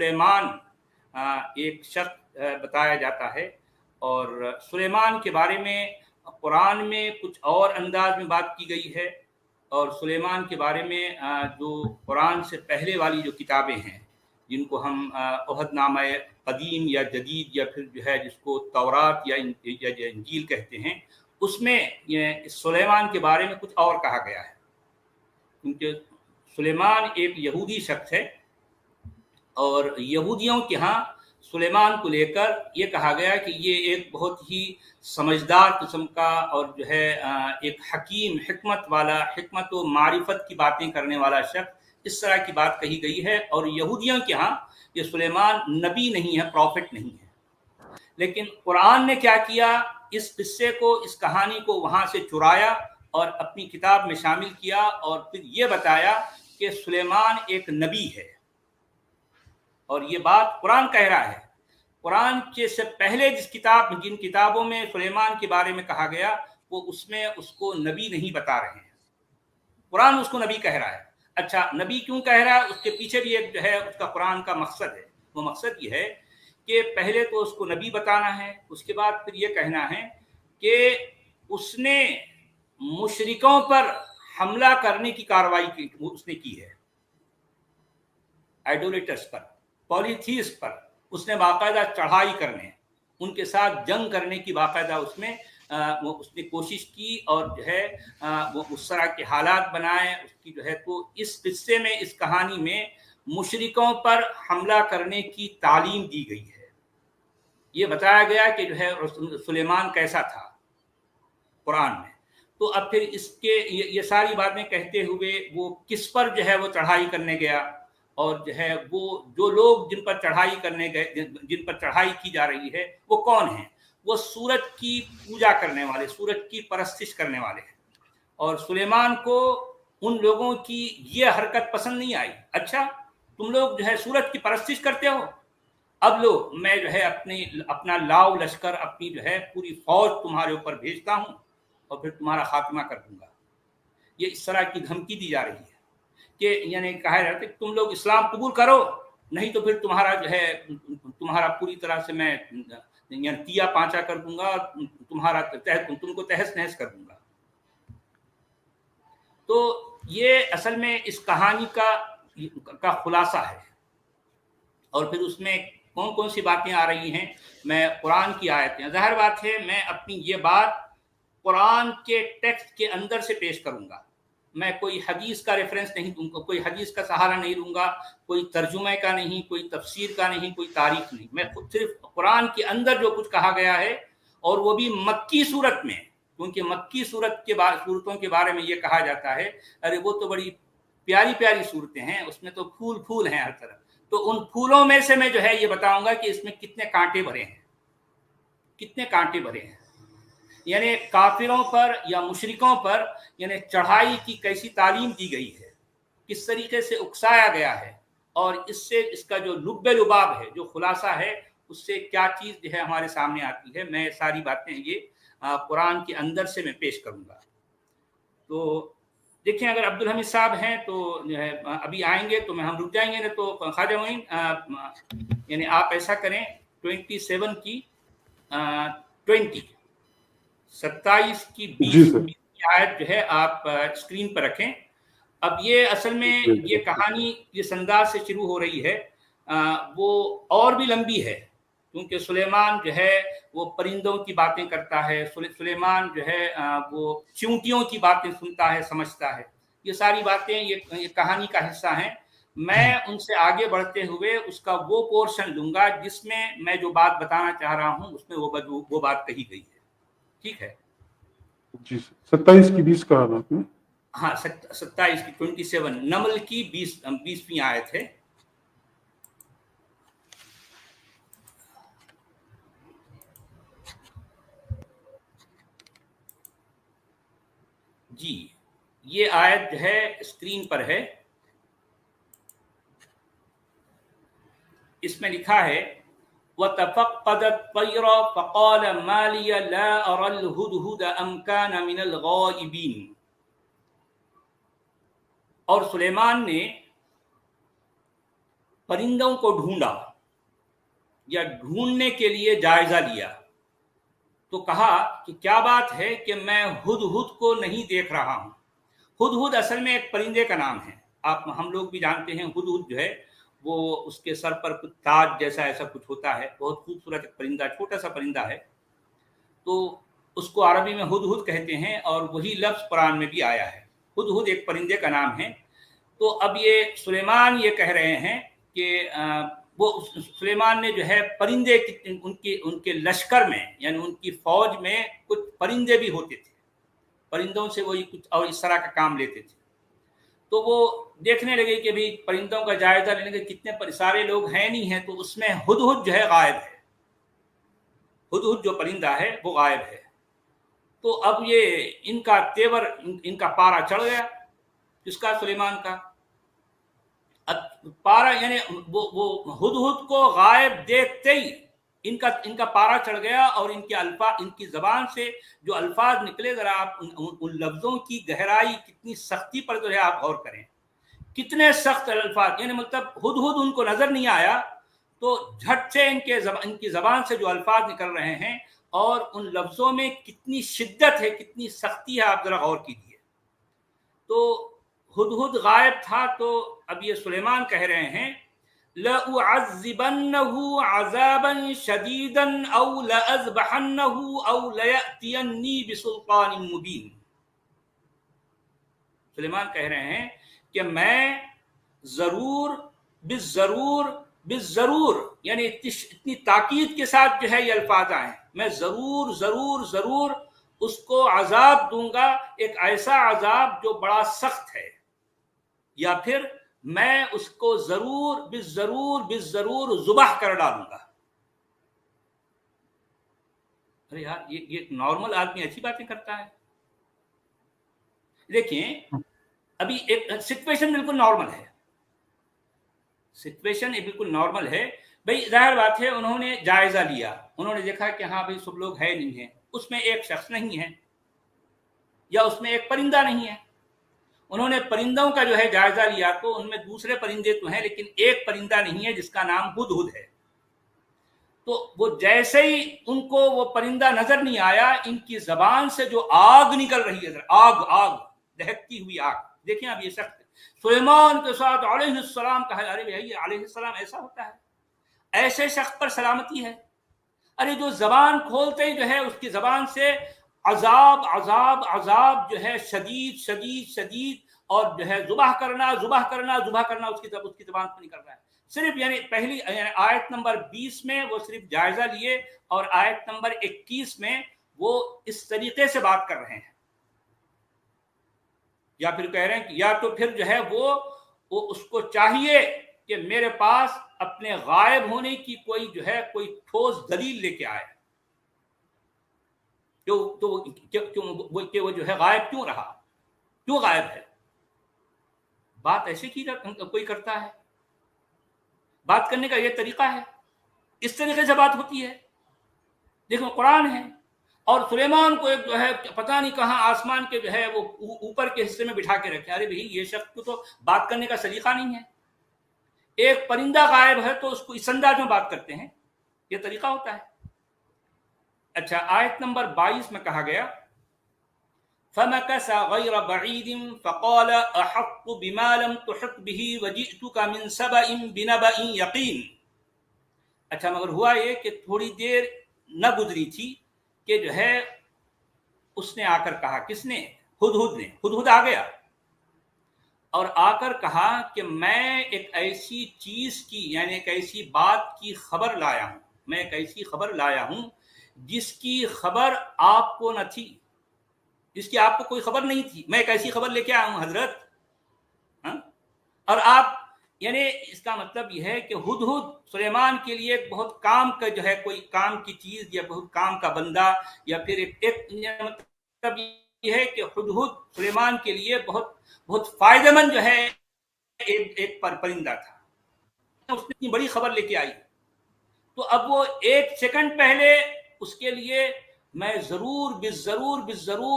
सुलेमान एक शख्स बताया जाता है, और सुलेमान के बारे में कुरान में कुछ और अंदाज में बात की गई है, और सुलेमान के बारे में जो कुरान से पहले वाली जो किताबें हैं जिनको हम अहदनामा कदीम या जदीद या फिर जो है जिसको तौरात या इंजील कहते हैं, उसमें सुलेमान के बारे में कुछ और कहा गया है। क्योंकि सुलेमान एक यहूदी शख्स है, और यहूदियों के यहाँ सुलेमान को लेकर ये कहा गया कि ये एक बहुत ही समझदार किस्म का और जो है एक हकीम, हिकमत वाला, हिकमत व मारिफत की बातें करने वाला शख्स, इस तरह की बात कही गई है। और यहूदियों के यहाँ ये सुलेमान नबी नहीं है, प्रॉफिट नहीं है। लेकिन कुरान ने क्या किया, इस किस्से को, इस कहानी को वहाँ से चुराया और अपनी किताब में शामिल किया, और फिर ये बताया कि सुलेमान एक नबी है। और ये बात कुरान कह रहा है। कुरान के से पहले जिन किताबों में सुलेमान के बारे में कहा गया, वो उसमें उसको नबी नहीं बता रहे हैं, कुरान उसको नबी कह रहा है। अच्छा, नबी क्यों कह रहा है, उसके पीछे भी एक जो है उसका कुरान का मकसद है। वो मकसद ये है कि पहले तो उसको नबी बताना है, उसके बाद फिर ये कहना है कि उसने मुशरिकों पर हमला करने की कार्रवाई उसने की है, आइडोलेटर्स पर, पॉलीथीस्ट पर उसने बाकायदा चढ़ाई करने, उनके साथ जंग करने की बाकायदा उसने कोशिश की, और जो है वो उस तरह के हालात बनाए उसकी जो है। तो इस किस्से में, इस कहानी में मुशरिकों पर हमला करने की तालीम दी गई है। ये बताया गया कि जो है सुलेमान कैसा था कुरान में। तो अब फिर इसके ये सारी बातें कहते हुए वो किस पर जो है वो चढ़ाई करने गया, और जो है वो जो लोग जिन पर चढ़ाई करने गए, जिन पर चढ़ाई की जा रही है, वो कौन है? वो सूरज की पूजा करने वाले, सूरज की परस्तिश करने वाले हैं। और सुलेमान को उन लोगों की ये हरकत पसंद नहीं आई। अच्छा, तुम लोग जो है सूरज की परस्तिश करते हो, अब लो मैं जो है अपना लाव लश्कर, अपनी जो है पूरी फौज तुम्हारे ऊपर भेजता हूँ और फिर तुम्हारा खात्मा कर दूंगा। ये इस तरह की धमकी दी जा रही है कि यानी कहा जाता है तुम लोग इस्लाम कबूल करो, नहीं तो फिर तुम्हारा जो है तुम्हारा पूरी तरह से मैं तिया पांचा कर दूंगा और तुम्हारा तुमको तहस नहस कर दूंगा। तो ये असल में इस कहानी का खुलासा है। और फिर उसमें कौन कौन सी बातें आ रही हैं, मैं कुरान की आयतें, ज़ाहिर बात है मैं अपनी ये बात कुरान के टेक्स्ट के अंदर से पेश करूंगा। मैं कोई हदीस का रेफरेंस नहीं दूंगा, कोई हदीस का सहारा नहीं लूंगा, कोई तर्जुमे का नहीं, कोई तफसीर का नहीं, कोई तारीख नहीं। मैं खुद सिर्फ कुरान के अंदर जो कुछ कहा गया है, और वो भी मक्की सूरत में, क्योंकि मक्की सूरतों के बारे में ये कहा जाता है अरे वो तो बड़ी प्यारी प्यारी सूरतें हैं, उसमें तो फूल फूल हैं हर तरफ। तो उन फूलों में से मैं जो है ये बताऊंगा कि इसमें कितने कांटे भरे हैं, कितने कांटे भरे हैं। यानी काफिरों पर या मुशरिकों पर यानी चढ़ाई की कैसी तालीम दी गई है, किस तरीके से उकसाया गया है, और इससे इसका जो लुब्बे लुबाब है, जो खुलासा है, उससे क्या चीज़ जो है हमारे सामने आती है। मैं सारी बातें ये कुरान के अंदर से मैं पेश करूंगा। तो देखिए, अगर अब्दुल हमीद साहब हैं तो जो है अभी आएंगे तो हम रुक जाएंगे, नहीं तो ख्वाजा मोइन यानी आप ऐसा करें 27 की 27 की 20 की आयत जो है आप स्क्रीन पर रखें। अब ये असल में ये कहानी जिस अंदाज से शुरू हो रही है वो और भी लंबी है, क्योंकि सुलेमान जो है वो परिंदों की बातें करता है, सुलेमान जो है वो चींटियों की बातें सुनता है, समझता है। ये सारी बातें ये कहानी का हिस्सा हैं। मैं उनसे आगे बढ़ते हुए उसका वो पोर्शन लूंगा जिसमें मैं जो बात बताना चाह रहा हूँ उसमें वो बात कही गई है। ठीक है जी, 27 की 20 कहा ना आपने? हाँ, 27 की 27, नमल की 20वीं आयत है। जी, ये आयत जो है स्क्रीन पर है। इसमें लिखा है वतफ़क़्क़दत तय्र फ़क़ाल मा लिय ला अरल हुदहुद अम कान मिनल गाइबीन। और सुलेमान ने परिंदों को ढूंढा या ढूंढने के लिए जायजा लिया तो कहा कि क्या बात है कि मैं हुदहुद को नहीं देख रहा हूं। हुदहुद असल में एक परिंदे का नाम है, हम लोग भी जानते हैं। हुदहुद जो है वो उसके सर पर कुछ ताज जैसा ऐसा कुछ होता है, बहुत खूबसूरत एक परिंदा, छोटा सा परिंदा है, तो उसको अरबी में हुदहुद कहते हैं और वही लफ्ज़ कुरान में भी आया है। हुदहुद एक परिंदे का नाम है। तो अब ये सुलेमान ये कह रहे हैं कि वो सुलेमान ने जो है परिंदे उनके लश्कर में यानी उनकी फौज में कुछ परिंदे भी होते थे, परिंदों से वो कुछ और इस तरह का काम लेते थे। तो वो देखने लगे कि भाई परिंदों का जायजा लेने के कितने सारे लोग हैं नहीं हैं, तो उसमें हुदहुद जो है गायब है, हुदहुद जो परिंदा है वो गायब है। तो अब ये इनका तेवर, इनका पारा चढ़ गया, किसका? सुलेमान का। पारा यानी वो हुदहुद को गायब देखते ही इनका पारा चढ़ गया और इनकी जबान से जो अल्फाज निकले, जरा आप उन लफ्जों की गहराई, कितनी सख्ती पर जो है आप गौर करें, कितने सख्त अल्फाज। यानी मतलब हुदहुद उनको नजर नहीं आया तो झट से इनकी जबान से जो अल्फाज निकल रहे हैं और उन लफ्जों में कितनी शिद्दत है, कितनी सख्ती है, आप जरा गौर कीजिए। तो हुदहुद गायब था, तो अब ये सुलेमान कह रहे हैं लअज़िबन्नहु अज़ाबन शदीदन औ लअज़बहन्नहु औ लयअतियन्नी बिसुल्तानिन मुबीन। सुलेमान कह रहे हैं कि मैं जरूर यानी इतनी ताकीद के साथ जो है ये अल्फाज आए, मैं जरूर जरूर जरूर उसको अजाब दूंगा, एक ऐसा अजाब जो बड़ा सख्त है, या फिर मैं उसको जरूर जुबाह कर डालूंगा। अरे यार, ये नॉर्मल आदमी अच्छी बातें करता है। देखिए अभी एक सिचुएशन बिल्कुल नॉर्मल है, सिचुएशन बिल्कुल नॉर्मल है। भाई जाहिर बात है, उन्होंने जायजा लिया, उन्होंने देखा कि हाँ भाई सब लोग है नहीं है, उसमें एक शख्स नहीं है या उसमें एक परिंदा नहीं है। उन्होंने परिंदों का जो है जायजा लिया तो उनमें दूसरे परिंदे तो हैं लेकिन एक परिंदा नहीं है जिसका नाम हुदहुद है। तो वो जैसे ही उनको वो परिंदा नजर नहीं आया, इनकी जबान से जो आग निकल रही है, आग दहकती हुई आग। देखिए अब ये शख्स सुलेमान के साथ अलैहिस्सलाम कहा, अरे भाई ये अलैहिस्सलाम ऐसा होता है, ऐसे शख्स पर सलामती है। अरे जो जबान खोलते ही जो है उसकी जबान से अजाब जो है शदीद और जो है जुबाह करना उसकी जबान पर निकल रहा है। सिर्फ यानी पहली आयत नंबर 20 में वो सिर्फ जायजा लिए और आयत नंबर 21 में वो इस तरीके से बात कर रहे हैं, या फिर कह रहे हैं कि या तो फिर जो है वो उसको चाहिए कि मेरे पास अपने गायब होने की कोई ठोस दलील लेके आए, वो जो है गायब क्यों रहा, क्यों गायब है। बात ऐसे की कोई करता है, बात करने का ये तरीका है, इस तरीके से बात होती है। देखो कुरान है और सुलेमान को एक जो है पता नहीं कहां आसमान के जो है वो ऊपर के हिस्से में बिठा के रखे। अरे भाई ये शख्स को तो बात करने का सलीका नहीं है, एक परिंदा गायब है तो उसको इस अंदाज में बात करते हैं, ये तरीका होता है। अच्छा, आयत नंबर 22 में कहा गया फमकसा गैर बईदिन फक़ाल अहक्कु बिमा लम तुहित बिही वजिअतुका मिन सबइन बिनबइन यकीन। अच्छा, मगर हुआ ये कि थोड़ी देर न गुजरी थी कि जो है उसने आकर कहा, किसने? हुदहुद ने। हुदहुद आ गया और आकर कहा कि मैं एक ऐसी चीज की यानी एक ऐसी बात की खबर लाया हूं, मैं एक ऐसी खबर लाया हूं जिसकी खबर आपको न थी, जिसकी आपको कोई खबर नहीं थी। मैं एक ऐसी खबर लेके आया हूं हजरत, और आप यानी इसका मतलब यह है कि हुदहुद सुलेमान के लिए बहुत काम का जो है कोई काम की चीज या बहुत काम का बंदा या फिर एक मतलब यह है कि हुदहुद सुलेमान के लिए बहुत फायदेमंद जो है एक परिंदा था, उसने इतनी बड़ी खबर लेके आई। तो अब वो एक सेकंड पहले उसके लिए मैं जरूर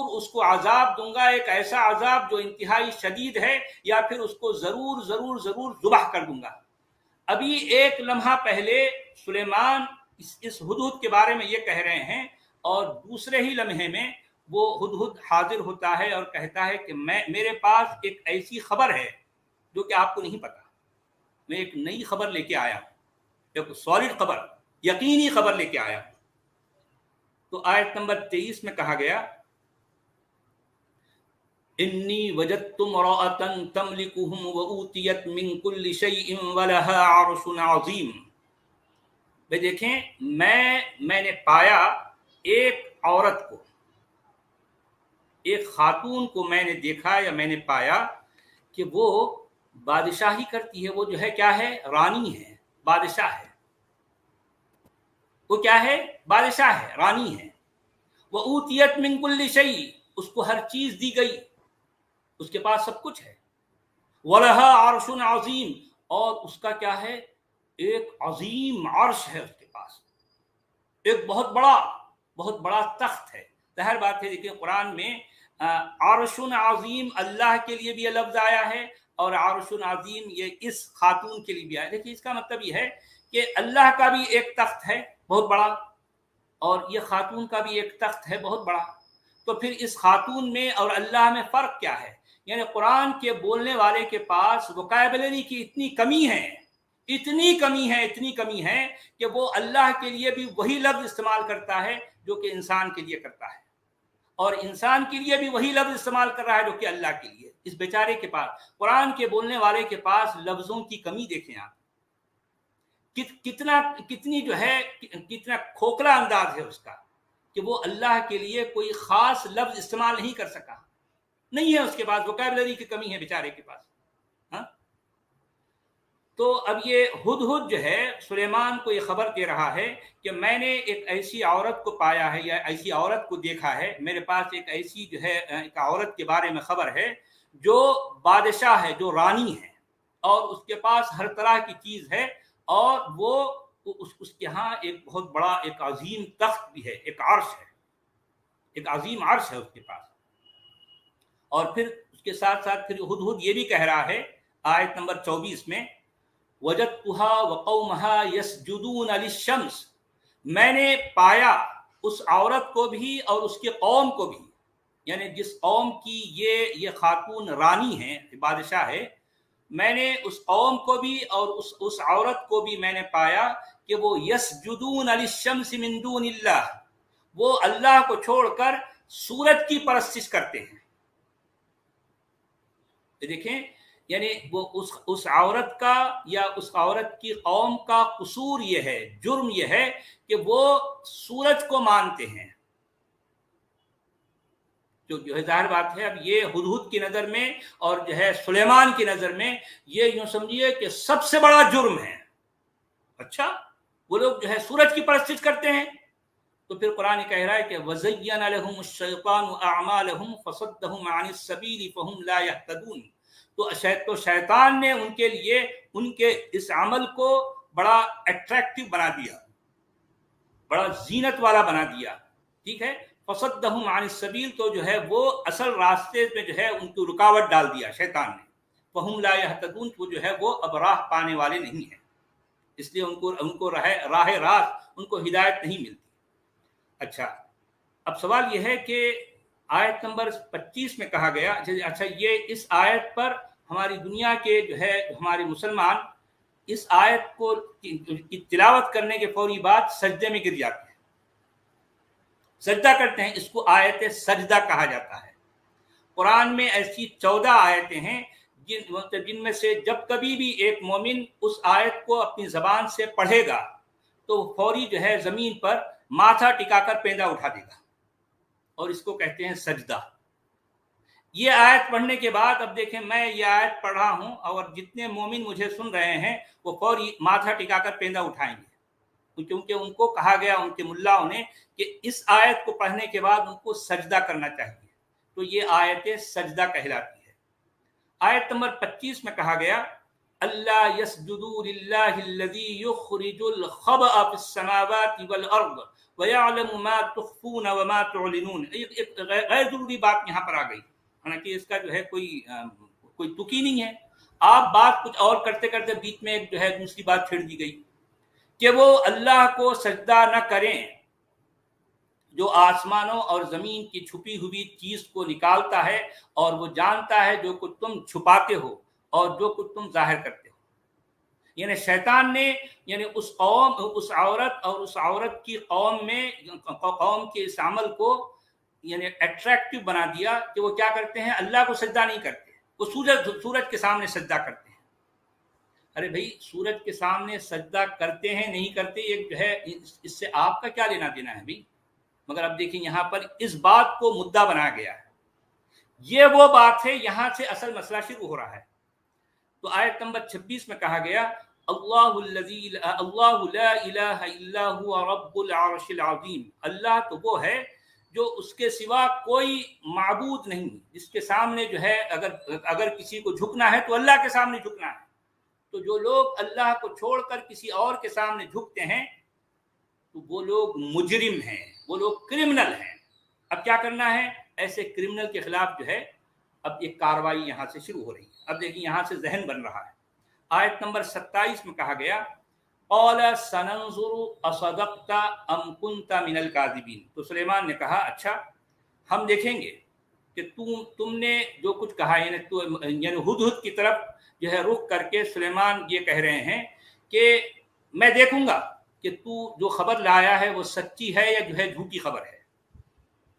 उसको आजाब दूंगा, एक ऐसा आजाब जो इंतहाई शदीद है, या फिर उसको जरूर जुबाह कर दूंगा। अभी एक लम्हा पहले सुलेमान इस हुदहुद के बारे में ये कह रहे हैं, और दूसरे ही लम्हे में वो हुदहुद हाजिर होता है और कहता है कि मेरे पास एक ऐसी खबर है जो कि आपको नहीं पता, मैं एक नई खबर लेके आया हूं, एक सॉलिड खबर, यकीनी खबर लेके आया हूं। तो आयत नंबर 23 में कहा गया, इन्नी वजदतु इम्राअतन तमलिकुहुम व ऊतियत मिन कुल्लि शैइन व लहा अर्शुन अज़ीम। वे देखें, मैंने पाया एक औरत को, एक खातून को मैंने देखा या मैंने पाया कि वो बादशाही करती है। वो जो है क्या है? रानी है, बादशाह है। वो क्या है? बादशाह है, रानी है। वो ऊतियत मिन कुल्लि शै, उसको हर चीज दी गई, उसके पास सब कुछ है। वलहा अर्शुन अज़ीम, और उसका क्या है? एक अजीम अर्श है उसके पास, एक बहुत बड़ा तख्त है। जाहिर बात है, देखिए कुरान में अर्शुन अज़ीम अल्लाह के लिए भी ये लफ्ज आया है और अर्शुन अज़ीम ये इस खातून के लिए भी आया। देखिए इसका मतलब ये है कि अल्लाह का भी एक तख्त है बहुत बड़ा, और ये खातून का भी एक तख्त है बहुत बड़ा। तो फिर इस खातून में और अल्लाह में फ़र्क क्या है? यानी कुरान के बोलने वाले के पास वोकैबुलरी की इतनी कमी है कि वो अल्लाह के लिए भी वही लफ्ज़ इस्तेमाल करता है जो कि इंसान के लिए करता है, और इंसान के लिए भी वही लफ्ज़ इस्तेमाल कर रहा है जो कि अल्लाह के लिए। इस बेचारे के पास, कुरान के बोलने वाले के पास लफ्ज़ों की कमी देखें आप, कितनी जो है, कितना खोखला अंदाज है उसका कि वो अल्लाह के लिए कोई खास लफ्ज़ इस्तेमाल नहीं कर सका। नहीं है उसके पास, वोकैबुलरी की कमी है बेचारे के पास। हाँ, तो अब ये हुदहुद जो है सुलेमान को ये खबर दे रहा है कि मैंने एक ऐसी औरत को पाया है या ऐसी औरत को देखा है, मेरे पास एक ऐसी जो है एक औरत के बारे में खबर है जो बादशाह है, जो रानी है, और उसके पास हर तरह की चीज है, और वो उसके यहाँ एक बहुत बड़ा एक अजीम तख्त भी है, एक अर्श है, एक अजीम अर्श है उसके पास। और फिर उसके साथ साथ फिर हुदहुद ये भी कह रहा है आयत नंबर 24 में, वजदतुहा व कौमहा यसजुदून लिश्शम्स, मैंने पाया उस औरत को भी और उसके कौम को भी, यानी जिस कौम की ये खातून रानी है, बादशाह है, मैंने उस कौम को भी और उस औरत को भी मैंने पाया कि वो यसजुदून लिश्शम्स मिन दूनिल्लाह, वो अल्लाह को छोड़कर सूरज की परस्तिश करते हैं। देखें, यानी वो उस औरत का या उस औरत की कौम का कसूर ये है, जुर्म ये है कि वो सूरज को मानते हैं। जो है जाहिर बात है, अब ये हुदहुद की नज़र में और जो है सुलेमान की नज़र में ये यूं समझिए कि सबसे बड़ा जुर्म है। अच्छा, वो लोग जो है सूरज की परस्तिश करते हैं। तो फिर कुरान कह रहा है कि वज़य्यन लहुमुश्शैतानु अअमालहुम फसद्दहुम अनिस सबील फहुम ला यहतदून, तो शैतान ने उनके लिए उनके इस अमल को बड़ा अट्रैक्टिव बना दिया, बड़ा जीनत वाला बना दिया। ठीक है, फसद्दहुम अनिस सबील, तो जो है वो असल रास्ते में जो है उनको रुकावट डाल दिया शैतान ने। फहुम ला यहतदून, वो जो है वो अब राह पाने वाले नहीं है, इसलिए उनको राह रास्त उनको हिदायत नहीं मिलती। अच्छा, अब सवाल यह है कि आयत नंबर 25 में कहा गया, अच्छा ये इस आयत पर हमारी दुनिया के जो है हमारे मुसलमान इस आयत को की तिलावत करने के फौरी बाद सजदे में गिर जाते हैं, सजदा करते हैं। इसको आयत सजदा कहा जाता है। कुरान में ऐसी 14 आयतें हैं जिनमें से जब कभी भी एक मोमिन उस आयत को अपनी जबान से पढ़ेगा तो फौरी जो है जमीन पर माथा टिकाकर पेंदा उठा देगा, और इसको कहते हैं सजदा। ये आयत पढ़ने के बाद, अब देखें मैं ये आयत पढ़ रहा हूं और जितने मोमिन मुझे सुन रहे हैं वो फौरी माथा टिकाकर पेंदा उठाएंगे, क्योंकि उनको कहा गया उनके मुल्लाओं ने कि इस आयत को पढ़ने के बाद उनको सजदा करना चाहिए। तो ये आयत सजदा कहलाती है। आयत नंबर 25 में कहा गया, अल्लाह यस्जुदू लिल्लाहिल्लज़ी युखरिजुल खबअ फिस्समावाति वल अर्द व यअलमु मा तुख्फून व मा तुअलिनून। एक गैर जरूरी बात यहाँ पर आ गई, हालांकि इसका जो है कोई तुकी नहीं है। آپ بات کچھ اور کرتے کرتے بیچ میں ایک جو ہے دوسری بات چھیڑ دی گئی کہ وہ اللہ کو سجدہ نہ کریں جو آسمانوں اور زمین کی چھپی ہوئی چیز کو نکالتا ہے اور وہ جانتا ہے جو کچھ تم چھپاتے ہو اور جو کچھ تم ظاہر کرتے ہو. یعنی شیطان نے یعنی اس عورت اور اس عورت کی قوم کے اس عمل کو یعنی اٹریکٹیو بنا دیا کہ وہ کیا کرتے ہیں, اللہ کو سجدہ نہیں کرتے, وہ سورج کے سامنے سجدہ کرتے ہیں. ارے بھائی سورج کے سامنے سجدہ کرتے ہیں نہیں کرتے ایک جو ہے اس سے آپ کا کیا لینا دینا ہے بھائی. مگر اب دیکھیں یہاں پر اس بات کو مدعا بنا گیا ہے. یہ وہ بات ہے, یہاں سے اصل مسئلہ شروع ہو رہا ہے. تو آیت نمبر 26 میں کہا گیا اللہ لا الہ الا هو رب العرش العظیم, اللہ تو وہ ہے جو اس کے سوا کوئی معبود نہیں, جس کے سامنے جو ہے اگر کسی کو جھکنا ہے تو اللہ کے سامنے جھکنا ہے. تو جو لوگ اللہ کو چھوڑ کر کسی اور کے سامنے جھکتے ہیں تو وہ لوگ مجرم ہیں, وہ لوگ کرمنل ہیں. اب کیا کرنا ہے, ایسے کرمنل کے خلاف جو ہے اب ایک کاروائی یہاں سے شروع ہو رہی ہے. اب دیکھیں یہاں سے ذہن بن رہا ہے. آیت نمبر 27 میں کہا گیا قال سننظر اصدقت ام كنت من الكاذبین. تو سلیمان نے کہا اچھا ہم دیکھیں گے کہ تم نے جو کچھ کہا, یعنی ہدہد کی طرف جو ہے رخ کر کے سلیمان یہ کہہ رہے ہیں کہ میں دیکھوں گا کہ تو جو خبر لایا ہے وہ سچی ہے یا جو ہے جھوٹی خبر ہے.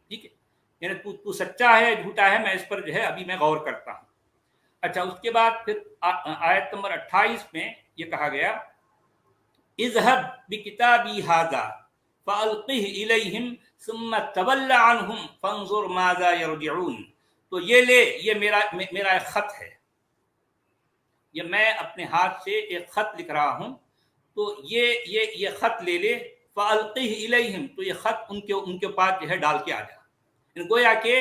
ٹھیک ہے, یعنی تو سچا ہے جھوٹا ہے, میں اس پر جو ہے ابھی میں غور کرتا ہوں. اچھا اس کے بعد پھر آیت نمبر 28 میں یہ کہا گیا اذهب بکتابی ھذا فالقه الیہم ثم تول عنہم فانظر ماذا یرجعون. تو یہ لے, یہ میرا ایک خط ہے, یہ میں اپنے ہاتھ سے ایک خط لکھ رہا ہوں, تو یہ خط لے لے. فالقه الیہم, تو یہ خط ان کے پاس جو ہے ڈال کے آ جا. گویا کہ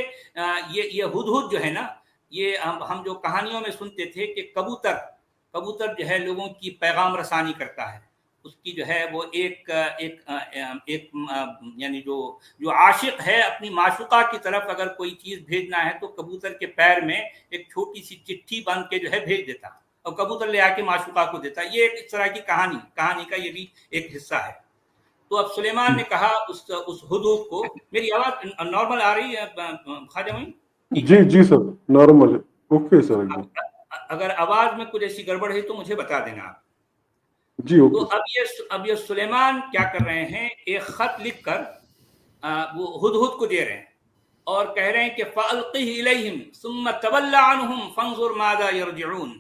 یہ ہدہد جو ہے نا, یہ ہم جو کہانیوں میں سنتے تھے کہ کبوتر جو ہے لوگوں کی پیغام رسانی کرتا ہے. اس کی جو ہے وہ ایک یعنی جو عاشق ہے اپنی معشوقہ کی طرف اگر کوئی چیز بھیجنا ہے تو کبوتر کے پیر میں ایک چھوٹی سی چٹھی باندھ کے جو ہے بھیج دیتا اور کبوتر لے آ کے معشوقہ کو دیتا. یہ ایک اس طرح کی کہانی کا یہ بھی ایک حصہ ہے. تو اب سلیمان نے کہا اس ہدہد کو, میری آواز نارمل آ رہی ہے خواجہ معین؟ جی سر نارمل ہے, اوکے سر. اگر آواز میں کچھ ایسی گڑبڑ ہے تو مجھے بتا دینا آپ. جی اوکے. تو اب یہ سلیمان کیا کر رہے ہیں, ایک خط لکھ کر وہ ہدہد کو دے رہے ہیں اور کہہ رہے ہیں کہ فَأَلْقِهِ إِلَيْهِمْ ثُمَّ تَوَلَّ عَنْهُمْ فَانظُرْ مَاذَا يَرْجِعُونَ.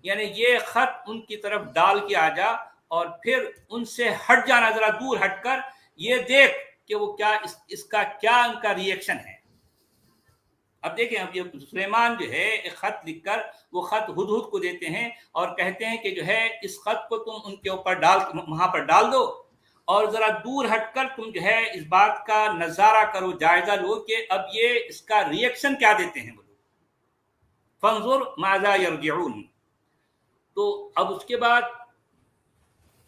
یعنی یہ خط ان کی طرف ڈال کے آ جا اور پھر ان سے ہٹ جانا, ذرا دور ہٹ کر یہ دیکھ کہ وہ کیا اس کا کیا ان کا ری ایکشن ہے. اب دیکھیں, اب یہ سلیمان جو ہے ایک خط لکھ کر وہ خط ہدہد کو دیتے ہیں اور کہتے ہیں کہ جو ہے اس خط کو تم ان کے اوپر وہاں پر ڈال دو اور ذرا دور ہٹ کر تم جو ہے اس بات کا نظارہ کرو, جائزہ لو کہ اب یہ اس کا ری ایکشن کیا دیتے ہیں وہ لوگ. فانظر ماذا یرجعون. تو اب اس کے بعد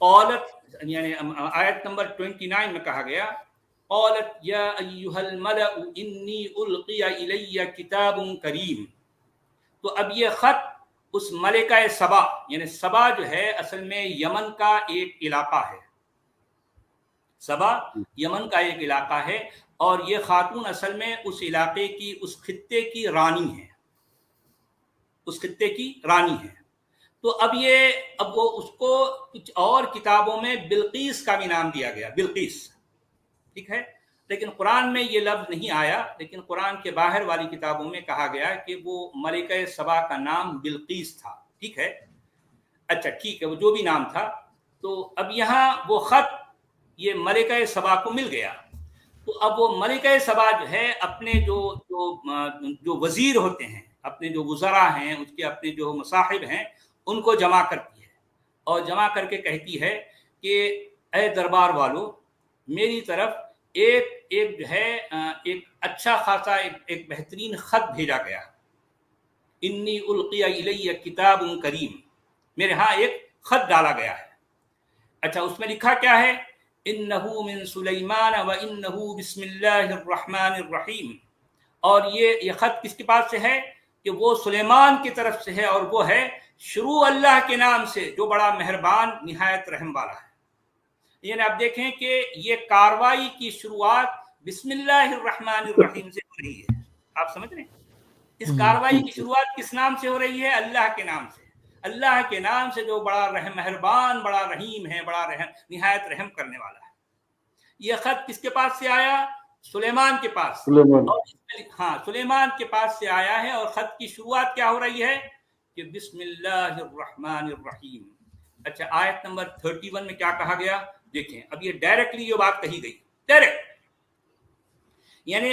قالت, یعنی آیت نمبر 29 میں کہا گیا قالت یا ایھا الملأ انی القی الی کتاب کریم. تو اب یہ خط اس ملکہ سبا, یعنی سبا جو ہے اصل میں یمن کا ایک علاقہ ہے, سبا یمن کا ایک علاقہ ہے اور یہ خاتون اصل میں اس علاقے کی اس خطے کی رانی ہے, اس خطے کی رانی ہے. تو اب وہ اس کو کچھ اور کتابوں میں بلقیس کا بھی نام دیا گیا, بلقیس. ٹھیک ہے, لیکن قرآن میں یہ لفظ نہیں آیا, لیکن قرآن کے باہر والی کتابوں میں کہا گیا کہ وہ ملکہ سبا کا نام بلقیس تھا. ٹھیک ہے, اچھا ٹھیک ہے, وہ جو بھی نام تھا. تو اب یہاں وہ خط یہ ملکہ سبا کو مل گیا. تو اب وہ ملکہ سبا جو ہے اپنے جو وزیر ہوتے ہیں, اپنے جو وزراء ہیں, اس کے اپنے جو مصاحب ہیں, ان کو جمع کرتی ہے اور جمع کر کے کہتی ہے کہ اے دربار والو, میری طرف ایک جو ہے ایک اچھا خاصا ایک بہترین خط بھیجا گیا. انی القی الی کتاب کریم, میرے ہاں ایک خط ڈالا گیا ہے. اچھا اس میں لکھا کیا ہے, انہ من سلیمان و انہ بسم اللہ الرحمن الرحیم. اور یہ خط کس کے پاس سے ہے کہ وہ سلیمان کی طرف سے ہے اور وہ ہے شروع اللہ کے نام سے جو بڑا مہربان نہایت رحم والا ہے. یعنی آپ دیکھیں کہ یہ کاروائی کی شروعات بسم اللہ الرحمن الرحیم سے ہو رہی ہے. آپ سمجھ رہے ہیں اس کاروائی کی شروعات کس نام سے ہو رہی ہے؟ اللہ کے نام سے. اللہ کے نام سے جو بڑا مہربان بڑا رحیم ہے, بڑا نہایت رحم کرنے والا ہے. یہ خط کس کے پاس سے آیا؟ سلیمان کے پاس. ہاں سلیمان کے پاس سے آیا ہے, اور خط کی شروعات کیا ہو رہی ہے کہ بسم اللہ الرحمن الرحیم. اچھا آیت نمبر 31 میں کیا کہا گیا دیکھیں. اب یہ ڈائریکٹلی یہ بات کہی گئی, ڈائریکٹ, یعنی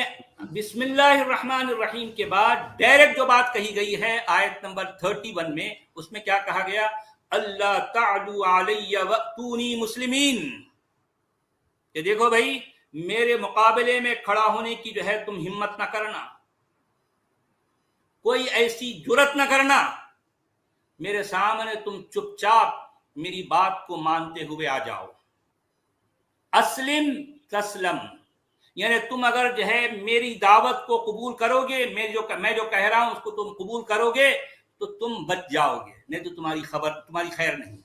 بسم اللہ الرحمن الرحیم کے بعد ڈائریکٹ جو بات کہی گئی ہے آیت نمبر 31 میں, اس میں کیا کہا گیا؟ اللہ تعلو علی واتونی مسلمین. کہ دیکھو بھائی میرے مقابلے میں کھڑا ہونے کی جو ہے تم ہمت نہ کرنا, کوئی ایسی جرت نہ کرنا, میرے سامنے تم چپ چاپ میری بات کو مانتے ہوئے آ جاؤ. اسلم تسلم, یعنی تم اگر جو ہے میری دعوت کو قبول کرو گے, میں جو کہہ رہا ہوں اس کو تم قبول کرو گے تو تم بچ جاؤ گے, نہیں تو تمہاری خیر نہیں.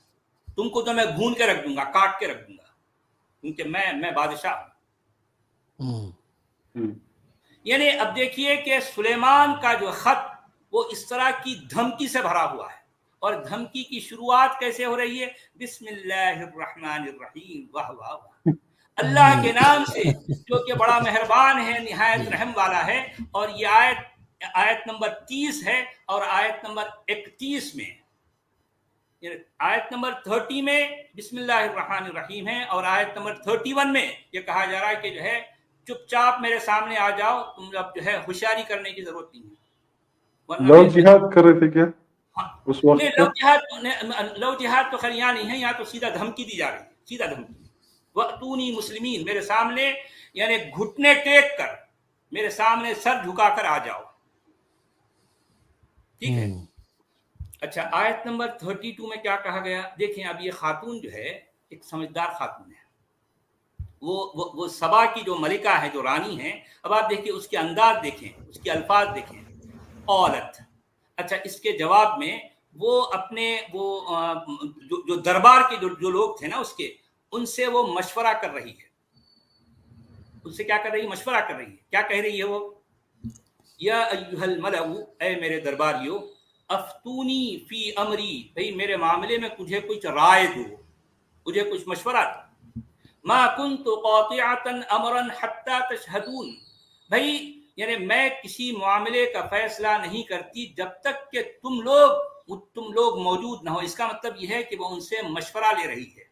تم کو تو میں بھون کے رکھ دوں گا, کاٹ کے رکھ دوں گا, کیونکہ میں بادشاہ ہوں. یعنی اب دیکھیے کہ سلیمان کا جو خط وہ اس طرح کی دھمکی سے بھرا ہوا ہے, اور دھمکی کی شروعات کیسے ہو رہی ہے؟ بسم اللہ الرحمن الرحیم. واہ واہ واہ, اللہ کے نام سے جو کہ بڑا مہربان ہے نہایت رحم والا ہے. اور یہ آیت نمبر 30 ہے, اور آیت نمبر 31 میں, آیت نمبر 30 میں بسم اللہ الرحمن الرحیم ہے, اور آیت نمبر 31 میں یہ کہا جا رہا ہے کہ جو ہے چپ چاپ میرے سامنے آ جاؤ, تم اب جو ہے ہوشیاری کرنے کی ضرورت نہیں ہے. لو جہاد کر رہے تھے کیا اس وقت؟ لو جہاد تو خیر یہاں نہیں ہے, یہاں تو سیدھا دھمکی دی جا رہی ہے, سیدھا دھمکی. وَأْتُونِي مسلمین, میرے سامنے یعنی گھٹنے ٹیک کر میرے سامنے سر جھکا کر آ جاؤ. ٹھیک ہے. اچھا آیت نمبر 32 میں کیا کہا گیا دیکھیں. اب یہ خاتون جو ہے ایک سمجھدار خاتون ہے, وہ سبا کی جو ملکہ ہے, جو رانی ہے. اب آپ دیکھیں اس کے انداز دیکھیں, اس کے الفاظ دیکھیں. عورت. اچھا اس کے جواب میں وہ اپنے جو دربار کے جو لوگ تھے نا اس کے, ان سے وہ مشورہ کر رہی ہے. ان سے کیا کر رہی ہے؟ مشورہ کر رہی ہے. کیا کہہ رہی ہے وہ؟ یا ایھا الملأ, اے میرے درباریو, افتونی فی امری, بھئی میرے معاملے میں تجھے کچھ رائے دو, مجھے کچھ مشورہ دو. ما کنت قاطعۃ امرا حتی تشہدون, بھئی یعنی میں کسی معاملے کا فیصلہ نہیں کرتی جب تک کہ تم لوگ موجود نہ ہو. اس کا مطلب یہ ہے کہ وہ ان سے مشورہ لے رہی ہے,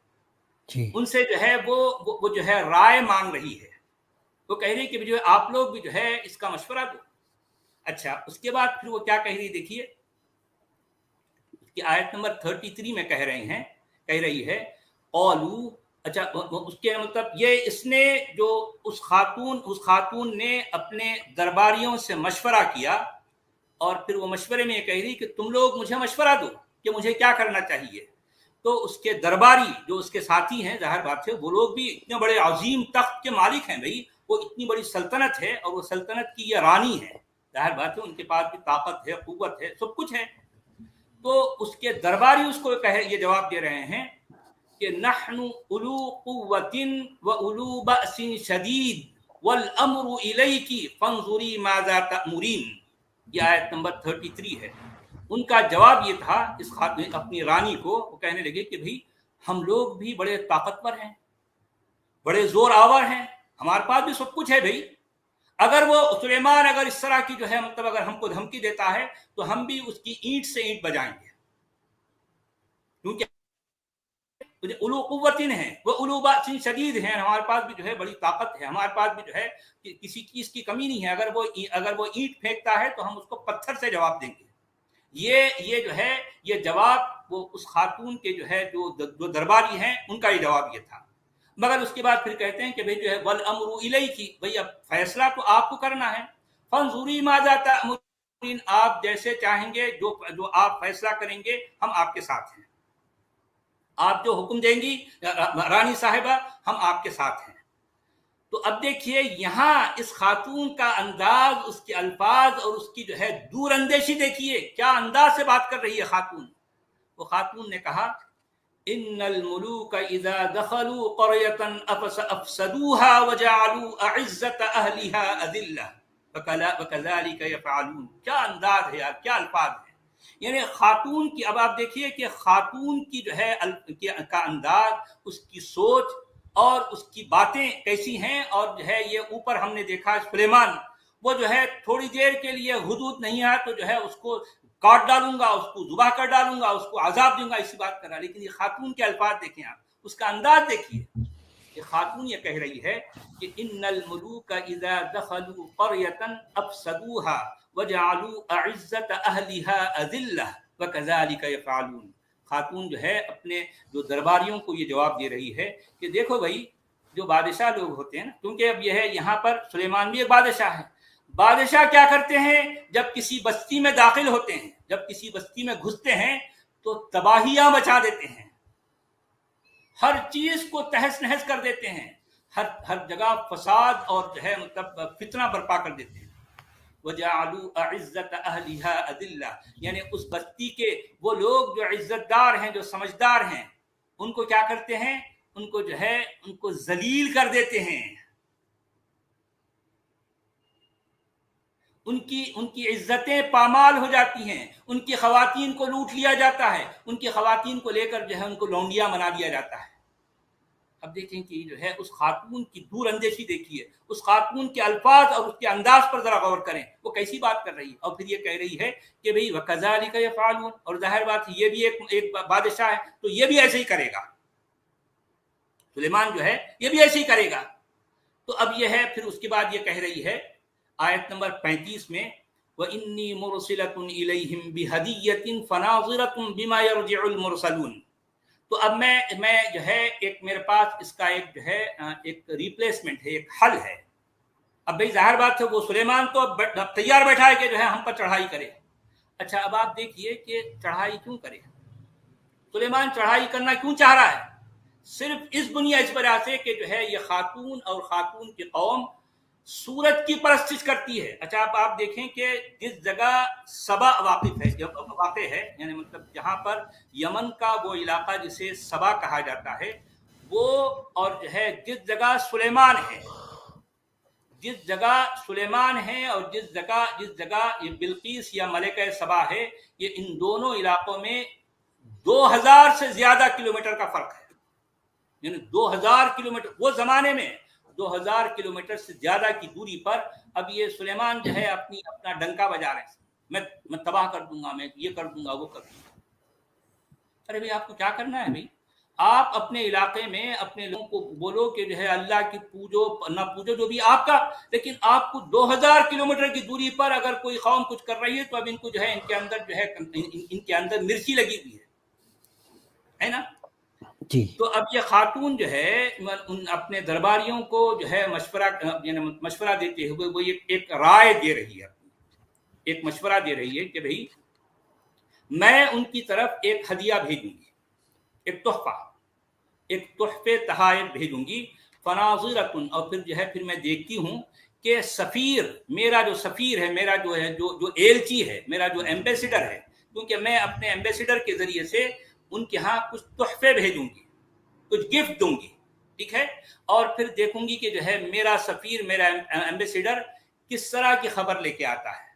ان سے جو ہے وہ جو ہے رائے مانگ رہی ہے. وہ کہہ رہی کہ جو آپ لوگ بھی جو ہے اس کا مشورہ دو. اچھا اس کے بعد پھر وہ کیا کہہ رہی دیکھیے کہ آیت نمبر 33 میں کہہ رہی ہے قالو. اچھا اس کے مطلب یہ اس نے جو اس خاتون نے اپنے درباریوں سے مشورہ کیا, اور پھر وہ مشورے میں یہ کہہ رہی کہ تم لوگ مجھے مشورہ دو کہ مجھے کیا کرنا چاہیے. تو اس کے درباری جو اس کے ساتھی ہیں, ظاہر بات ہے وہ لوگ بھی اتنے بڑے عظیم تخت کے مالک ہیں, بھائی وہ اتنی بڑی سلطنت ہے, اور وہ سلطنت کی یہ رانی ہے, ظاہر بات ہے ان کے پاس بھی طاقت ہے, قوت ہے, سب کچھ ہے. تو اس کے درباری اس کو یہ جواب دے رہے ہیں کہ نحن اولو قوت و اولو بأس شدید والامر الیک فانظری ماذا تأمرین. یہ آیت نمبر 33 ہے. ان کا جواب یہ تھا اس اپنی رانی کو, وہ کہنے لگے کہ بھئی ہم لوگ بھی بڑے طاقتور ہیں, بڑے زور آور ہیں, ہمارے پاس بھی سب کچھ ہے. بھئی اگر وہ سلیمان اگر اس طرح کی جو ہے مطلب اگر ہم کو دھمکی دیتا ہے تو ہم بھی اس کی اینٹ سے اینٹ بجائیں گے, کیونکہ اولو قوتن ہیں, وہ اولو بأس شدید ہیں, ہمارے پاس بھی جو ہے بڑی طاقت ہے, ہمارے پاس بھی جو ہے کسی چیز کی کمی نہیں ہے. اگر وہ اینٹ پھینکتا ہے تو ہم اس کو پتھر سے جواب دیں گے. یہ جو ہے یہ جواب وہ اس خاتون کے جو ہے جو درباری ہیں ان کا یہ جواب یہ تھا. مگر اس کے بعد پھر کہتے ہیں کہ بھئی جو ہے والامر الیک, بھئی اب فیصلہ تو آپ کو کرنا ہے. فانظری ماذا تأمرین, آپ جیسے چاہیں گے جو آپ فیصلہ کریں گے ہم آپ کے ساتھ ہیں. آپ جو حکم دیں گی رانی صاحبہ ہم آپ کے ساتھ ہیں. تو اب دیکھیے یہاں اس خاتون کا انداز, اس کے الفاظ اور اس کی جو ہے دور اندیشی دیکھیے, کیا انداز سے بات کر رہی ہے خاتون. वो खातून ने कहा, इन्नल मुलूक इज़ा दखलू क़रयतन अफ़सदूहा वजअलू अइज़्ज़त अहलिहा अज़िल्ला वकज़ालिका यफ़अलून। क्या अंदाज है यार, क्या अल्फाज है। यानी खातून की, अब आप देखिए कि खातून की जो है का अंदाज, उसकी सोच और उसकी बातें कैसी हैं। और जो है ये ऊपर हमने देखा सुलेमान, वो जो है थोड़ी देर के लिए हुदूद नहीं आया तो जो है उसको काट डालूंगा, उसको जुबा कर डालूंगा, उसको अजाब दूंगा, ऐसी बात कर रहा है। लेकिन ये खातून के अल्फाज देखें आप, उसका अंदाज देखिए। ये खातून ये कह रही है कि इन्नल मुलूक इज़ा दखलू क़रयतन अफ़सदूहा वजअलू अइज़्ज़त अहलिहा अज़िल्ला वकज़ालिका यफ़अलून। खातून जो है अपने जो दरबारियों को ये जवाब दे रही है कि देखो भाई, जो बादशाह लोग होते हैं ना, क्योंकि अब यह है यहाँ पर सुलेमान भी एक बादशाह है। बादशाह क्या करते हैं, जब किसी बस्ती में दाखिल होते हैं, जब किसी बस्ती में घुसते हैं तो तबाहियां मचा देते हैं, हर चीज को तहस नहस कर देते हैं, हर जगह फसाद और जो है मतलब फितना बर्पा कर देते हैं। वजअलू अइज़्ज़त अहलिहा अज़िल्ला, यानी उस बस्ती के वो लोग जो इज्जतदार हैं, जो समझदार हैं, उनको क्या करते हैं, उनको जो है उनको जलील कर देते हैं, उनकी इज्जतें पामाल हो जाती हैं, उनकी खवातीन को लूट लिया जाता है, उनकी खवातीन को लेकर जो है उनको लौंडिया बना दिया जाता है। अब देखें कि जो है उस खातून की दूर अंदेशी देखिए, उस खातून के अल्फाज और उसके अंदाज पर जरा गौर करें, वो कैसी बात कर रही है। और फिर ये कह रही है कि भाई वकज़ालिका यफ़अलून, और जाहिर बात है ये भी एक बादशाह है तो ये भी ऐसे ही करेगा, सुलेमान जो है ये भी ऐसे ही करेगा। तो अब ये है, फिर उसके बाद ये कह रही है आयत नंबर 35 में, व इन्नी मुरसिलतुन इलैहिम बिहदियतिन फनाज़िरतुन बिमा यरजिउल मुरसलून। तो अब मैं जो है एक मेरे पास इसका एक जो है एक रिप्लेसमेंट है, एक हल है। अब भाई जाहिर बात है वो सुलेमान तो अब तैयार बैठा है कि जो है हम पर चढ़ाई करे। अच्छा, अब आप देखिए कि चढ़ाई क्यों करे, सुलेमान चढ़ाई करना क्यों चाह रहा है, सिर्फ इस वजह से कि जो है ये खातून और खातून की कौम सूरज की परस्तिश करती है। अच्छा, आप देखें कि जिस जगह सबा वाक़ है, यानी मतलब जहां पर यमन का वो इलाका जिसे सबा कहा जाता है वो, और जो है जिस जगह सुलेमान है, जिस जगह सुलेमान है और जिस जगह ये बिल्कीस या मलिका सबा है, ये इन दोनों इलाकों में 2000 से ज्यादा किलोमीटर का फर्क है। यानी 2000 किलोमीटर, वो जमाने में 2000 किलोमीटर से ज्यादा की दूरी पर अब ये सुलेमान जो है अपना डंका बजा रहे हैं, मैं तबाह कर दूंगा, मैं ये कर दूंगा, वो कर दूंगा। अरे भाई आपको क्या करना है भाई, आप अपने इलाके में अपने लोगों को बोलो कि जो है अल्लाह की पूजो ना पूजो जो भी आपका, लेकिन आपको 2000 किलोमीटर की दूरी पर अगर कोई कौम कुछ कर रही है तो अब इनको जो है इनके अंदर जो है इनके अंदर मिर्ची लगी हुई है ना जी। तो अब ये खातून जो है उन अपने दरबारियों को जो है मशवरा देते हुए वो एक राय दे रही है, एक मशवरा दे रही है कि भाई मैं उनकी तरफ एक हदिया भेजूंगी, एक तोहफे तहायत भेजूंगी, फनाज़िरतुन, और फिर जो है फिर मैं देखती हूँ कि सफ़ीर, मेरा जो सफ़ीर है, मेरा जो है जो एलची है, मेरा जो एम्बेसडर है, क्योंकि मैं अपने एम्बेसडर के जरिए से उनके यहाँ कुछ तोहफे भेजूंगी, कुछ गिफ्ट दूंगी, ठीक है। और फिर देखूंगी कि जो है मेरा सफ़ीर, मेरा एम्बेसडर किस तरह की खबर लेके आता है।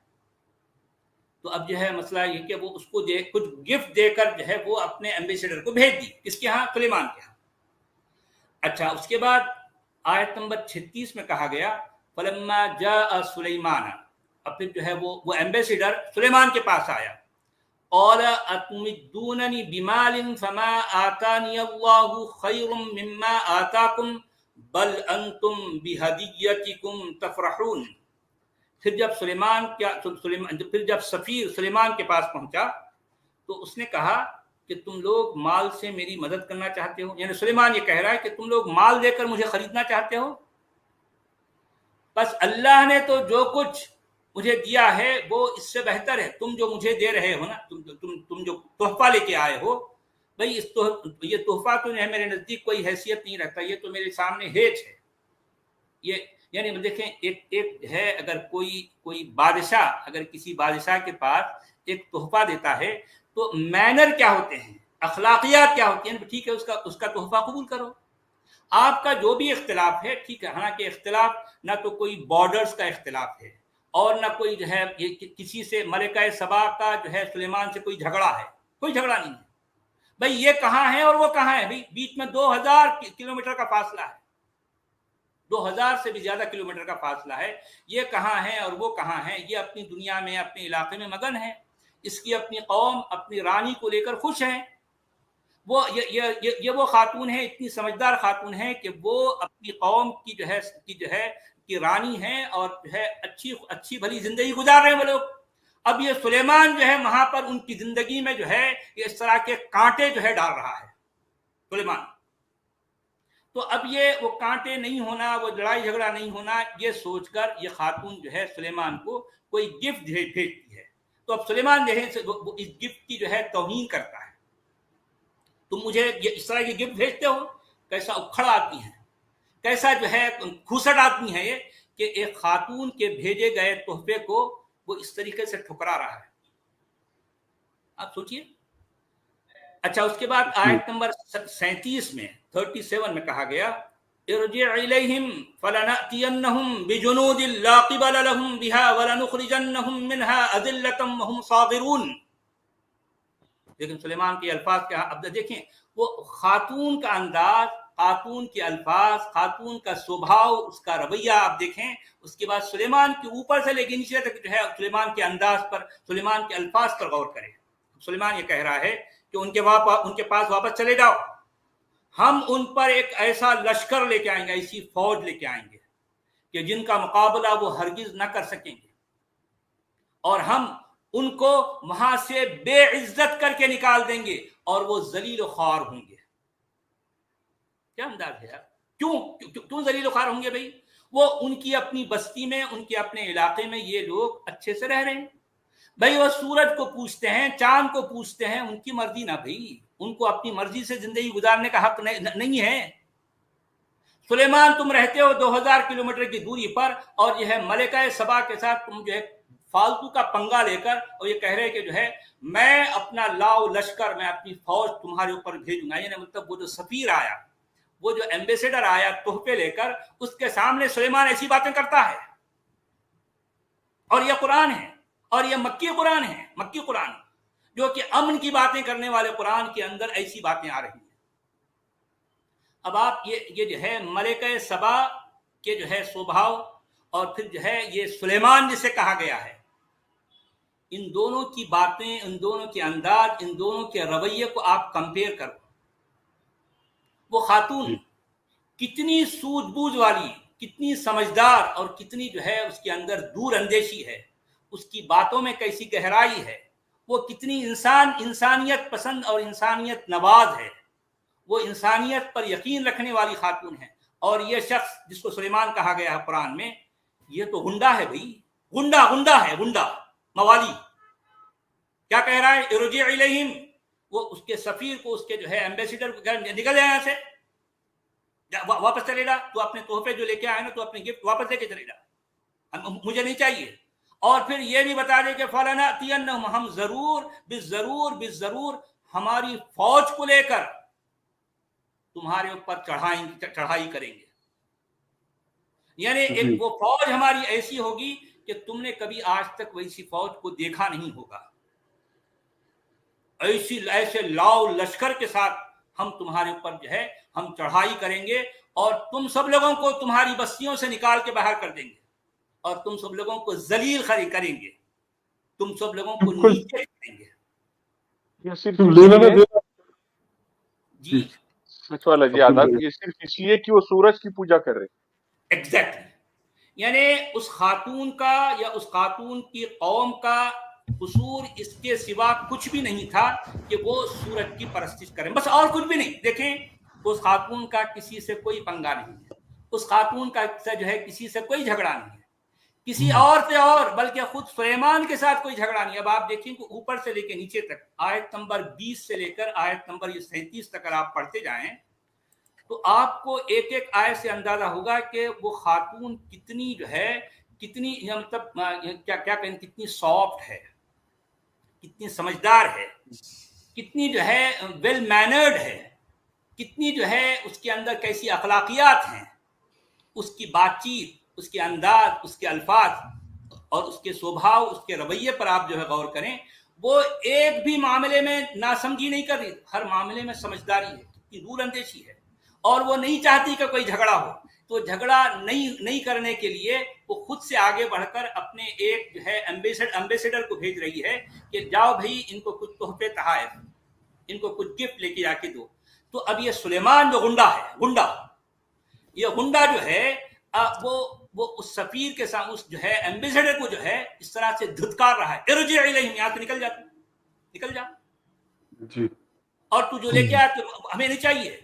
तो अब जो है मसला ये कि वो उसको कुछ गिफ्ट देकर जो है वो अपने एम्बेसडर को भेज दी, किसके यहाँ, सुलेमान के यहाँ। अच्छा, उसके बाद आयत नंबर 36 में कहा गया फलम्मा जाअ सुलेमान, अब फिर जो है वो एम्बेसडर सुलेमान के पास आया, और अतुमिद्दूननी बिमालिन फमा आतानी अल्लाहु खैरुम मिम्मा आताकुम बल अंतुम बिहदियतिकुम तफरहून। फिर जब सफीर सुलेमान के पास पहुंचा तो उसने कहा कि तुम लोग माल से मेरी मदद करना चाहते हो, यानी सुलेमान ये कह रहा है कि तुम लोग माल देकर मुझे खरीदना चाहते हो, बस अल्लाह ने तो जो कुछ मुझे दिया है वो इससे बेहतर है, तुम जो मुझे दे रहे हो ना, तुम जो तोहफा लेके आए हो भाई, ये तोहफा तो है मेरे नजदीक कोई हैसियत नहीं रखता, ये तो मेरे सामने हेज है। ये यानी देखें एक है, अगर कोई बादशाह अगर किसी बादशाह के पास एक तोहफा देता है تو مینر کیا ہوتے ہیں, اخلاقیات کیا ہوتی ہیں, ٹھیک ہے اس کا تحفہ قبول کرو. آپ کا جو بھی اختلاف ہے ٹھیک ہے, حالانکہ اختلاف نہ تو کوئی بارڈرز کا اختلاف ہے اور نہ کوئی جو ہے کسی سے ملکہ سبا کا جو ہے سلیمان سے کوئی جھگڑا ہے, کوئی جھگڑا نہیں ہے. بھائی یہ کہاں ہے اور وہ کہاں ہے, بھائی بیچ میں 2000 کلومیٹر کا فاصلہ ہے, 2000 سے بھی زیادہ کلومیٹر کا فاصلہ ہے. یہ کہاں ہے اور وہ کہاں ہے, یہ اپنی دنیا میں اپنے علاقے میں مگن ہے. اس کی اپنی قوم اپنی رانی کو لے کر خوش ہیں. وہ یہ وہ خاتون ہے, اتنی سمجھدار خاتون ہے کہ وہ اپنی قوم کی جو ہے کی رانی ہیں اور جو ہے اچھی بھلی زندگی گزار رہے ہیں وہ لوگ. اب یہ سلیمان جو ہے وہاں پر ان کی زندگی میں جو ہے یہ اس طرح کے کانٹے جو ہے ڈال رہا ہے سلیمان. تو اب یہ وہ کانٹے نہیں ہونا, وہ لڑائی جھگڑا نہیں ہونا, یہ سوچ کر یہ خاتون جو ہے سلیمان کو کوئی گفٹ بھیجتی ہے. تو اب سلیمان جو ہے اس گفٹ کی جو ہے توہین کرتا ہے. تم مجھے اس طرح کی گفٹ بھیجتے ہو, کیسا اکھڑ آدمی ہے, کیسا جو ہے کھوسٹ آدمی ہے یہ کہ ایک خاتون کے بھیجے گئے تحفے کو وہ اس طریقے سے ٹھکرا رہا ہے. آپ سوچئے. اچھا اس کے بعد آیت نمبر 37 میں 37 میں کہا گیا ارجع الیہم فلنأتینہم بجنود لا قبل لہم بها ولنخرجنہم منها اذلۃ وہم صاغرون. لیکن سلیمان کے الفاظ کیا, اب دیکھیں وہ خاتون کا انداز, خاتون کے الفاظ, خاتون کا سوبھاؤ, اس کا رویہ آپ دیکھیں. اس کے بعد سلیمان کے اوپر سے لے کے نیچے تک جو ہے سلیمان کے انداز پر, سلیمان کے الفاظ پر غور کریں. سلیمان یہ کہہ رہا ہے کہ ان کے پاس واپس چلے جاؤ, ہم ان پر ایک ایسا لشکر لے کے آئیں گے, ایسی فوج لے کے آئیں گے کہ جن کا مقابلہ وہ ہرگز نہ کر سکیں گے, اور ہم ان کو وہاں سے بے عزت کر کے نکال دیں گے اور وہ ذلیل و خوار ہوں گے. کیا انداز ہے یار, کیوں ذلیل و خوار ہوں گے بھائی؟ وہ ان کی اپنی بستی میں, ان کے اپنے علاقے میں یہ لوگ اچھے سے رہ رہے ہیں. بھائی وہ سورج کو پوچھتے ہیں, چاند کو پوچھتے ہیں, ان کی مرضی نہ بھائی, ان کو اپنی مرضی سے زندگی گزارنے کا حق نہیں ہے. سلیمان تم رہتے ہو 2000 کلومیٹر کی دوری پر اور یہ ہے ملکہ سبا کے ساتھ تم جو ہے فالتو کا پنگا لے کر اور یہ کہہ رہے کہ جو ہے میں اپنا لاؤ لشکر, میں اپنی فوج تمہارے اوپر بھیجوں گا. یعنی مطلب وہ جو سفیر آیا, وہ جو ایمبیسیڈر آیا تحفے لے کر, اس کے سامنے سلیمان ایسی باتیں کرتا ہے. اور یہ قرآن ہے, اور یہ مکی قرآن ہے, مکی قرآن جو کہ امن کی باتیں کرنے والے قرآن کے اندر ایسی باتیں آ رہی ہیں. اب آپ یہ جو ہے ملکہ سبا کے جو ہے سوبھاؤ اور پھر جو ہے یہ سلیمان جسے کہا گیا ہے, ان دونوں کی باتیں, ان دونوں کے انداز, ان دونوں کے رویے کو آپ کمپیئر کرو. وہ خاتون کتنی سوجھ بوجھ والی, کتنی سمجھدار اور کتنی جو ہے اس کے اندر دور اندیشی ہے, اس کی باتوں میں کیسی گہرائی ہے, وہ کتنی انسانیت پسند اور انسانیت نواز ہے, وہ انسانیت پر یقین رکھنے والی خاتون ہے. اور یہ شخص جس کو سلیمان کہا گیا ہے قرآن میں, یہ تو گنڈا ہے بھائی, گنڈا ہے, گنڈا موالی. کیا کہہ رہا ہے ارجع الیہم, وہ اس کے سفیر کو, اس کے جو ہے ایمبیسیڈر کو نکل جائے یہاں سے, واپس چلے جا, تو اپنے تحفے جو لے کے آئے نا, تو اپنے گفٹ واپس لے کے چلے جا, مجھے نہیں چاہیے. اور پھر یہ بھی بتا دے کہ فلنأتینہم, ہم ضرور ہماری فوج کو لے کر تمہارے اوپر چڑھائی کریں گے. یعنی ایک وہ فوج ہماری ایسی ہوگی کہ تم نے کبھی آج تک ویسی فوج کو دیکھا نہیں ہوگا. ایسے لاؤ لشکر کے ساتھ ہم تمہارے اوپر جو ہے ہم چڑھائی کریں گے, اور تم سب لوگوں کو تمہاری بستیوں سے نکال کے باہر کر دیں گے, اور تم سب لوگوں کو ذلیل کریں گے, تم سب لوگوں کو نیچے کریں گے. جی سچ والا جی آداب, یہ صرف اس لیے کہ وہ سورج کی پوجا کر رہے. ایگزیکٹلی. یعنی اس خاتون کا یا اس خاتون کی قوم کا قصور اس کے سوا کچھ بھی نہیں تھا کہ وہ سورج کی پرستش کریں, بس اور کچھ بھی نہیں. دیکھیں اس خاتون کا کسی سے کوئی پنگا نہیں ہے, اس خاتون کا جو ہے کسی سے کوئی جھگڑا نہیں ہے, کسی اور سے اور بلکہ خود سلیمان کے ساتھ کوئی جھگڑا نہیں. اب آپ دیکھیں کہ اوپر سے لے کے نیچے تک آیت نمبر 20 سے لے کر آیت نمبر 37 تک اگر آپ پڑھتے جائیں تو آپ کو ایک ایک آیت سے اندازہ ہوگا کہ وہ خاتون کتنی جو ہے, کتنی مطلب کیا کہیں, کتنی سافٹ ہے, कितनी समझदार है, कितनी जो है वेल मैनर्ड है, कितनी जो है उसके अंदर कैसी अखलाकियात हैं, उसकी बातचीत, उसके अंदाज, उसके अल्फाज और उसके स्वभाव, उसके रवैये पर आप जो है गौर करें, वो एक भी मामले में नासमझी नहीं कर रही, हर मामले में समझदारी है, कितनी दूर अंदेशी है। और वो नहीं चाहती कि कोई झगड़ा हो, तो झगड़ा नहीं करने के लिए वो खुद से आगे बढ़कर अपने एक जो है एम्बेसडर को भेज रही है कि जाओ भाई इनको कुछ तोहफे तहाइफ, इनको कुछ गिफ्ट लेके जाके दो। तो अब ये सुलेमान जो ये गुंडा जो है वो उस सफीर के साथ, उस जो है एम्बेसडर को जो है इस तरह से धुतकार रहा है, इरजी इलैहिम, यहाँ से निकल जा जी। और तू जो लेके आया तो हमें नहीं चाहिए,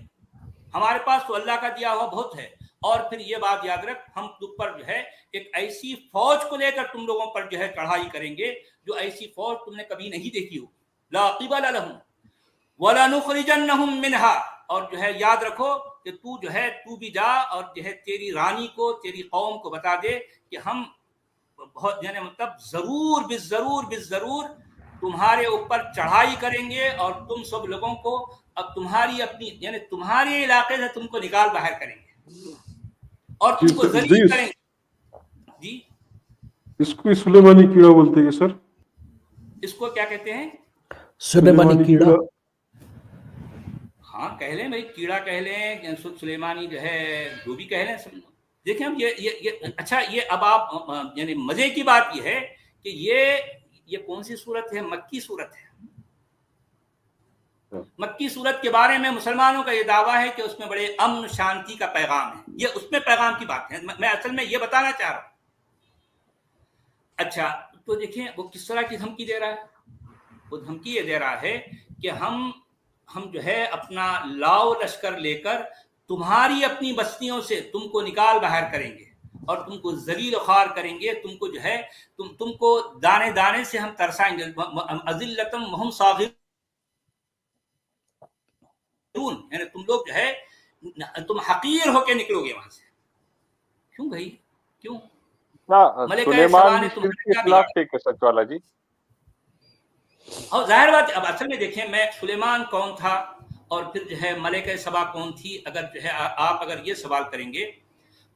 हमारे पास तो अल्लाह का दिया हुआ बहुत है। और फिर ये बात याद रख, हम तुम पर जो है एक ऐसी फौज को लेकर तुम लोगों पर जो है चढ़ाई करेंगे जो ऐसी फौज तुमने कभी नहीं देखी हो। ला क़िबल लहुम वला नुखरिजन्नहुम मिनहा, और जो है याद रखो कि तू भी जा और जो है तेरी रानी को, तेरी कौम को बता दे कि हम बहुत यानी मतलब जरूर तुम्हारे ऊपर चढ़ाई करेंगे और तुम सब लोगों को अब तुम्हारी अपनी यानी तुम्हारे इलाके से तुमको निकाल बाहर करेंगे और तुमको जलील करेंगे। जी, इसको सुलेमानी कीड़ा बोलते हैं सर? इसको क्या कहते हैं? सुलेमानी कीड़ा। हाँ कह लें भाई, कीड़ा कह लें, सुलेमानी जो है जो भी कह लें। देखें हम ये अच्छा, ये अब आप यानी मजे की बात ये है कि ये कौन सी सूरत है? मक्की सूरत है। मक्की सूरत के बारे में मुसलमानों का ये दावा है कि उसमें बड़े अमन शांति का पैगाम है। ये उसमें पैगाम की बात है, मैं असल में ये बताना चाह रहा हूं। अच्छा तो देखें वो किस तरह की धमकी दे रहा है। वो धमकी ये दे रहा है कि हम जो है अपना लाव लश्कर लेकर तुम्हारी अपनी बस्तियों से तुमको निकाल बाहर करेंगे और तुमको जलील खार करेंगे, तुमको जो है तुमको दाने दाने से हम तरसाएंगे। अज़िल्लतम वहुम साग़िरून, यानी तुम लोग जो है तुम हकीर होके निकलोगे वहां से। क्यों भाई, क्यों? सुलेमान भी शिर्क के खिलाफ थे सच वाला जी। और जाहिर बात, अब असल में देखें मैं सुलेमान कौन था और फिर जो है मलिका सबा कौन थी, अगर जो है आप अगर ये सवाल करेंगे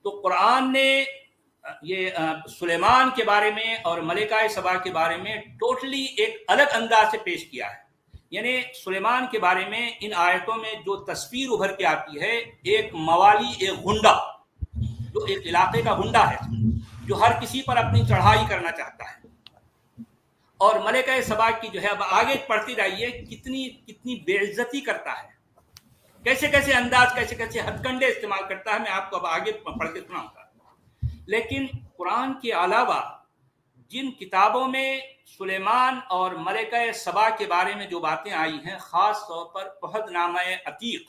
तो कुरान ने ये सुलेमान के बारे में और मलिका सबा के बारे में टोटली एक अलग अंदाज से पेश किया है। यानी सुलेमान के बारे में इन आयतों में जो तस्वीर उभर के आती है, एक मवाली, एक गुंडा, जो एक इलाके का गुंडा है जो हर किसी पर अपनी चढ़ाई करना चाहता है। और मलिका सबा की जो है अब आगे पढ़ती जाइए कितनी बेइज्जती करता है, कैसे कैसे अंदाज, कैसे कैसे हथकंडे इस्तेमाल करता है। मैं आपको अब आगे पढ़ के सुनाऊंगा। लेकिन कुरान के अलावा जिन किताबों में सुलेमान और मलिका सबा के बारे में जो बातें आई हैं, खास तौर पर उहदनामा अतीक,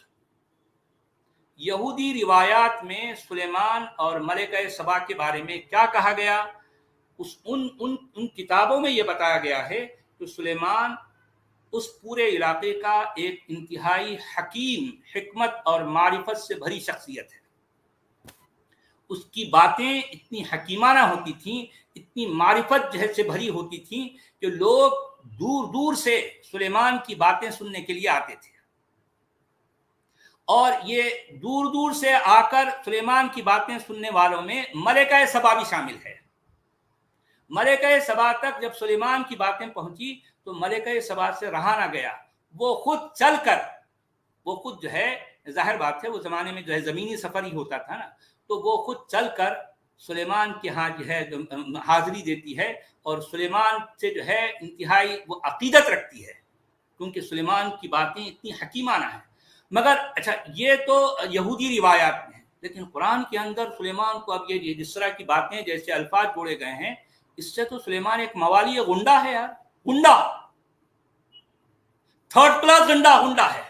यहूदी रिवायात में सुलेमान और मलिका सबा के बारे में क्या कहा गया, उन किताबों में यह बताया गया है कि सुलेमान उस पूरे इलाके का एक इंतहाई हकीम, हिकमत और मारिफत से भरी शख्सियत है। उसकी बातें इतनी हकीमाना होती थीं, इतनी मारिफत जो है से भरी होती थीं कि लोग दूर दूर से सुलेमान की बातें सुनने के लिए आते थे। और ये दूर दूर से आकर सुलेमान की बातें सुनने वालों में मलिका सबा भी शामिल है। मलिका सबा तक जब सुलेमान की बातें पहुंची तो मलिका सबा से रहा ना गया, वो खुद चलकर, वो खुद जो है, जाहिर बात है वो जमाने में जो है जमीनी सफर ही होता था ना, तो वो खुद चलकर सुलेमान के यहाँ जो है हाजिरी देती है और सुलेमान से जो है इंतहाई वो अकीदत रखती है, क्योंकि सुलेमान की बातें इतनी हकीमाना है। मगर अच्छा ये तो यहूदी रिवायात में है, लेकिन कुरान के अंदर सुलेमान को अब ये जिस तरह की बातें, जैसे अल्फाज जोड़े गए हैं, इससे तो सुलेमान एक मवाली गुंडा है यार, गुंडा, थर्ड क्लास गुंडा है।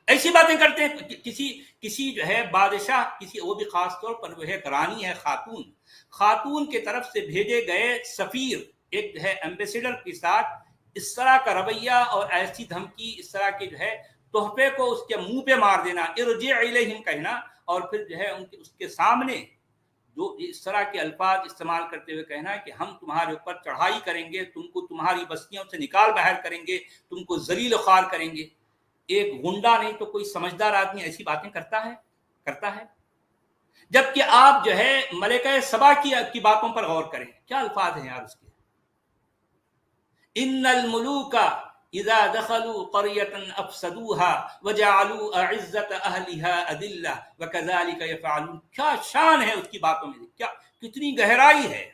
ऐसी बातें करते हैं किसी जो है बादशाह, किसी वो भी खास तौर पर वो है रानी है, खातून के तरफ से भेजे गए सफीर, एक जो है एम्बेसडर के साथ इस तरह का रवैया और ऐसी धमकी, इस तरह के जो है तोहफे को उसके मुंह पे मार देना, इरजी इलैहिम कहना, और फिर जो है उसके सामने जो इस तरह के अल्फाज इस्तेमाल करते हुए कहना कि हम तुम्हारे ऊपर चढ़ाई करेंगे, तुमको तुम्हारी बस्तियों से निकाल बाहर करेंगे, तुमको जलील ख्वार करेंगे, एक गुंडा नहीं तो कोई समझदार आदमी ऐसी बातें करता है। जबकि आप जो है मलिका सबा की बातों पर गौर करें, क्या अल्फाज हैं यार उसके। इन्नल मुलूका इज़ा दखलू क़रियतन अफ़सदूहा वजअलू अइज़्ज़त अहलिहा अदिल्ला वकज़ालिका यफ़अलून। क्या शान है उसकी बातों में, क्या कितनी गहराई है।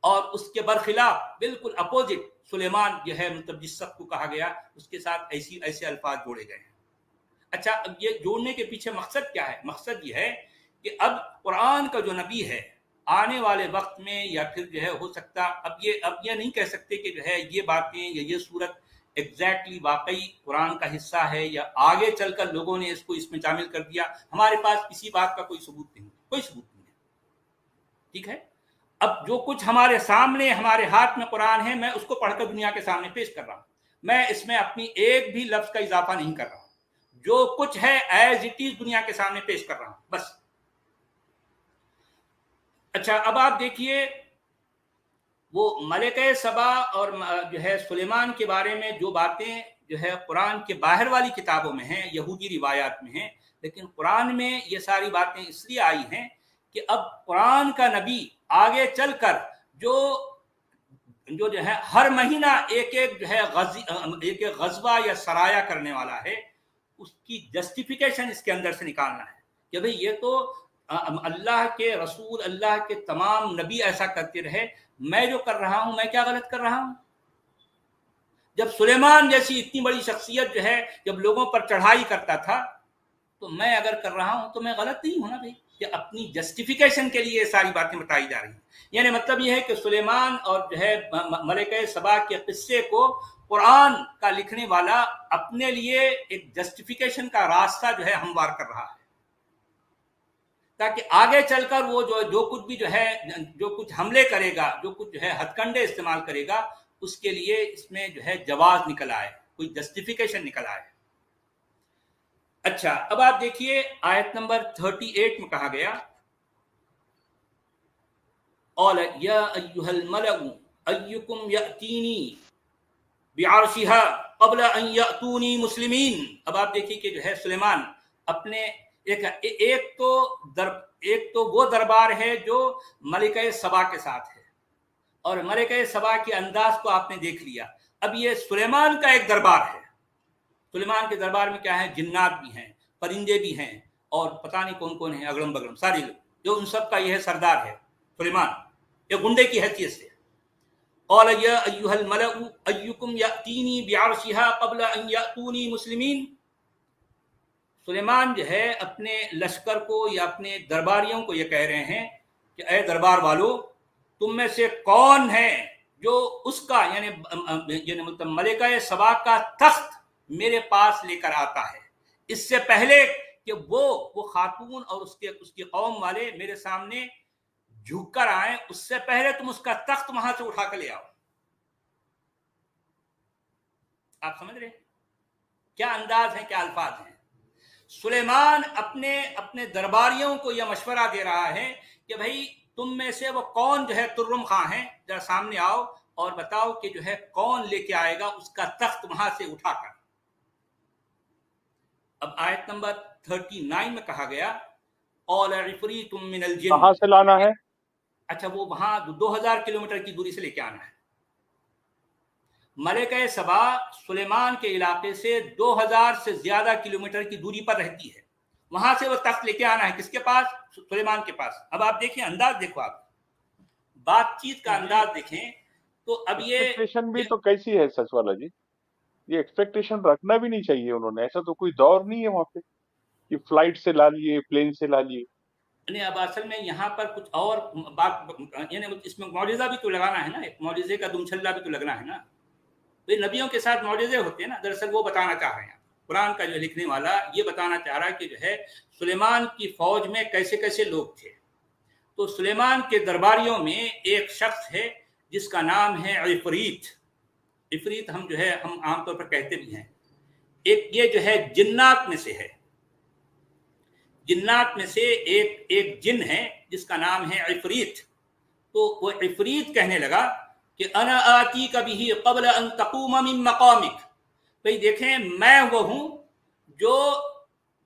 और उसके बरखिलाफ बिल्कुल अपोजिट सुलेमान जो है, मतलब जिस सब को कहा गया उसके साथ ऐसे अल्फाज जोड़े गए हैं। अच्छा, अब ये जोड़ने के पीछे मकसद क्या है? मकसद ये है कि अब कुरान का जो नबी है आने वाले वक्त में, या फिर जो है हो सकता अब ये नहीं कह सकते कि जो है ये बातें या ये सूरत एग्जैक्टली वाकई कुरान का हिस्सा है, या आगे चलकर लोगों ने इसको इसमें शामिल कर दिया। हमारे पास किसी बात का कोई सबूत नहीं है। ठीक है, अब जो कुछ हमारे सामने हमारे हाथ में कुरान है, मैं उसको पढ़कर दुनिया के सामने पेश कर रहा हूं। मैं इसमें अपनी एक भी लफ्ज का इजाफा नहीं कर रहा हूं, जो कुछ है एज इट इज दुनिया के सामने पेश कर रहा हूं, बस। अच्छा, अब आप देखिए वो मलिका सबा और जो है सुलेमान के बारे में जो बातें जो है कुरान के बाहर वाली किताबों में हैं, यहूदी रिवायात में हैं, लेकिन कुरान में ये सारी बातें इसलिए आई हैं कि अब कुरान का नबी आगे चलकर जो है हर महीना एक जो है एक गज़वा या सराया करने वाला है, उसकी जस्टिफिकेशन इसके अंदर से निकालना है कि भाई ये तो अल्लाह के रसूल, अल्लाह के तमाम नबी ऐसा करते रहे, मैं जो कर रहा हूं मैं क्या गलत कर रहा हूं। जब सुलेमान जैसी इतनी बड़ी शख्सियत जो है जब लोगों पर चढ़ाई करता था, तो मैं अगर कर रहा हूं तो मैं गलत नहीं हूं ना भाई। कि अपनी जस्टिफिकेशन के लिए सारी बातें बताई जा रही हैं। यानी मतलब यह है कि सुलेमान और जो है मलिका सबा के किस्से को कुरान का लिखने वाला अपने लिए एक जस्टिफिकेशन का रास्ता जो है हमवार कर रहा है, ताकि आगे चलकर वो जो कुछ भी जो है जो कुछ हमले करेगा, जो कुछ जो है हथकंडे इस्तेमाल करेगा, उसके लिए इसमें जो है जवाब निकल आए, कोई जस्टिफिकेशन निकल आए। अच्छा, अब आप देखिए आयत नंबर 38 में कहा गया, और या अय्युहल मलउ अय्युकुम यअतीनी बिअर्शिहा क़ब्ल अन यअतूनी मुस्लिमीन। अब आप देखिए कि जो है सुलेमान अपने एक तो वो दरबार है जो मलिका सबा के साथ है, और मलिका सबा के अंदाज को आपने देख लिया। अब ये सुलेमान का एक दरबार है। सुलेमान के दरबार में क्या है, जिन्नात भी हैं, परिंदे भी हैं, और पता नहीं कौन कौन है, अगड़म बगड़म सारे लोग, जो उन सब का यह सरदार है सुलेमान, ये गुंडे की हैसियत से। क़ाल या अय्युहल मलउ अय्युकुम यअतीनी बिअर्शिहा क़ब्ल अन यअतूनी मुस्लिमीन। सुलेमान जो है अपने लश्कर को या अपने दरबारियों को ये कह रहे हैं कि ए दरबार वालों, तुम में से कौन है जो उसका यानी मतलब मलिका सबा का तख्त मेरे पास लेकर आता है, इससे पहले कि वो खातून और उसकी कौम वाले मेरे सामने झुककर आए, उससे पहले तुम उसका तख्त वहां से उठा कर ले आओ। आप समझ रहे क्या अंदाज है, क्या अल्फाज हैं। सुलेमान अपने दरबारियों को यह मशवरा दे रहा है कि भाई तुम में से वो कौन जो है तुर्रुम खां है, जरा सामने आओ और बताओ कि जो है कौन लेके आएगा उसका तख्त वहां से उठाकर। अब आयत नंबर 39 में कहा गया, और इफरीतुम मिनल जिन। कहां से लाना है? अच्छा, वो वहां 2000 किलोमीटर की दूरी से लेके आना है। मलिका सबा सुलेमान के इलाके से 2000 से ज्यादा किलोमीटर की दूरी पर रहती है, वहां से वो तख्त लेके आना है किसके पास, सुलेमान के पास। अब आप देखिए अंदाज, देखो आप बातचीत का अंदाज देखें, तो अब ये एक्सपेक्टेशन भी तो कैसी है सच वाला जी, ये एक्सपेक्टेशन रखना भी नहीं चाहिए उन्होंने। ऐसा तो कोई दौर नहीं है वहां पे कि फ्लाइट से ला लिए, प्लेन से ला लिए। नहीं, अब असल में यहाँ पर कुछ और बात, यानी इसमें मौजज़ा भी तो लगाना है ना, एक मौजज़े का दुमछल्ला भी तो लगना है ना। तो नबियों के साथ मौजज़े होते हैं ना, दरअसल वो बताना चाह रहे हैं। कुरान का जो लिखने वाला ये बताना चाह रहा है कि जो है सुलेमान की फौज में कैसे कैसे लोग थे। तो सुलेमान के दरबारियों में एक शख्स है जिसका नाम है इफरीत। इफरीत हम जो है हम आमतौर पर कहते भी हैं। एक ये जो है जिन्नात में से है। जिन्नात में से एक जिन है जिसका नाम है इफरीत। तो वो इफरीत कहने लगा कि अना आती कभी क़ब्ल अन तक़ूम मिन मक़ामिक, भाई देखें मैं वो हूँ जो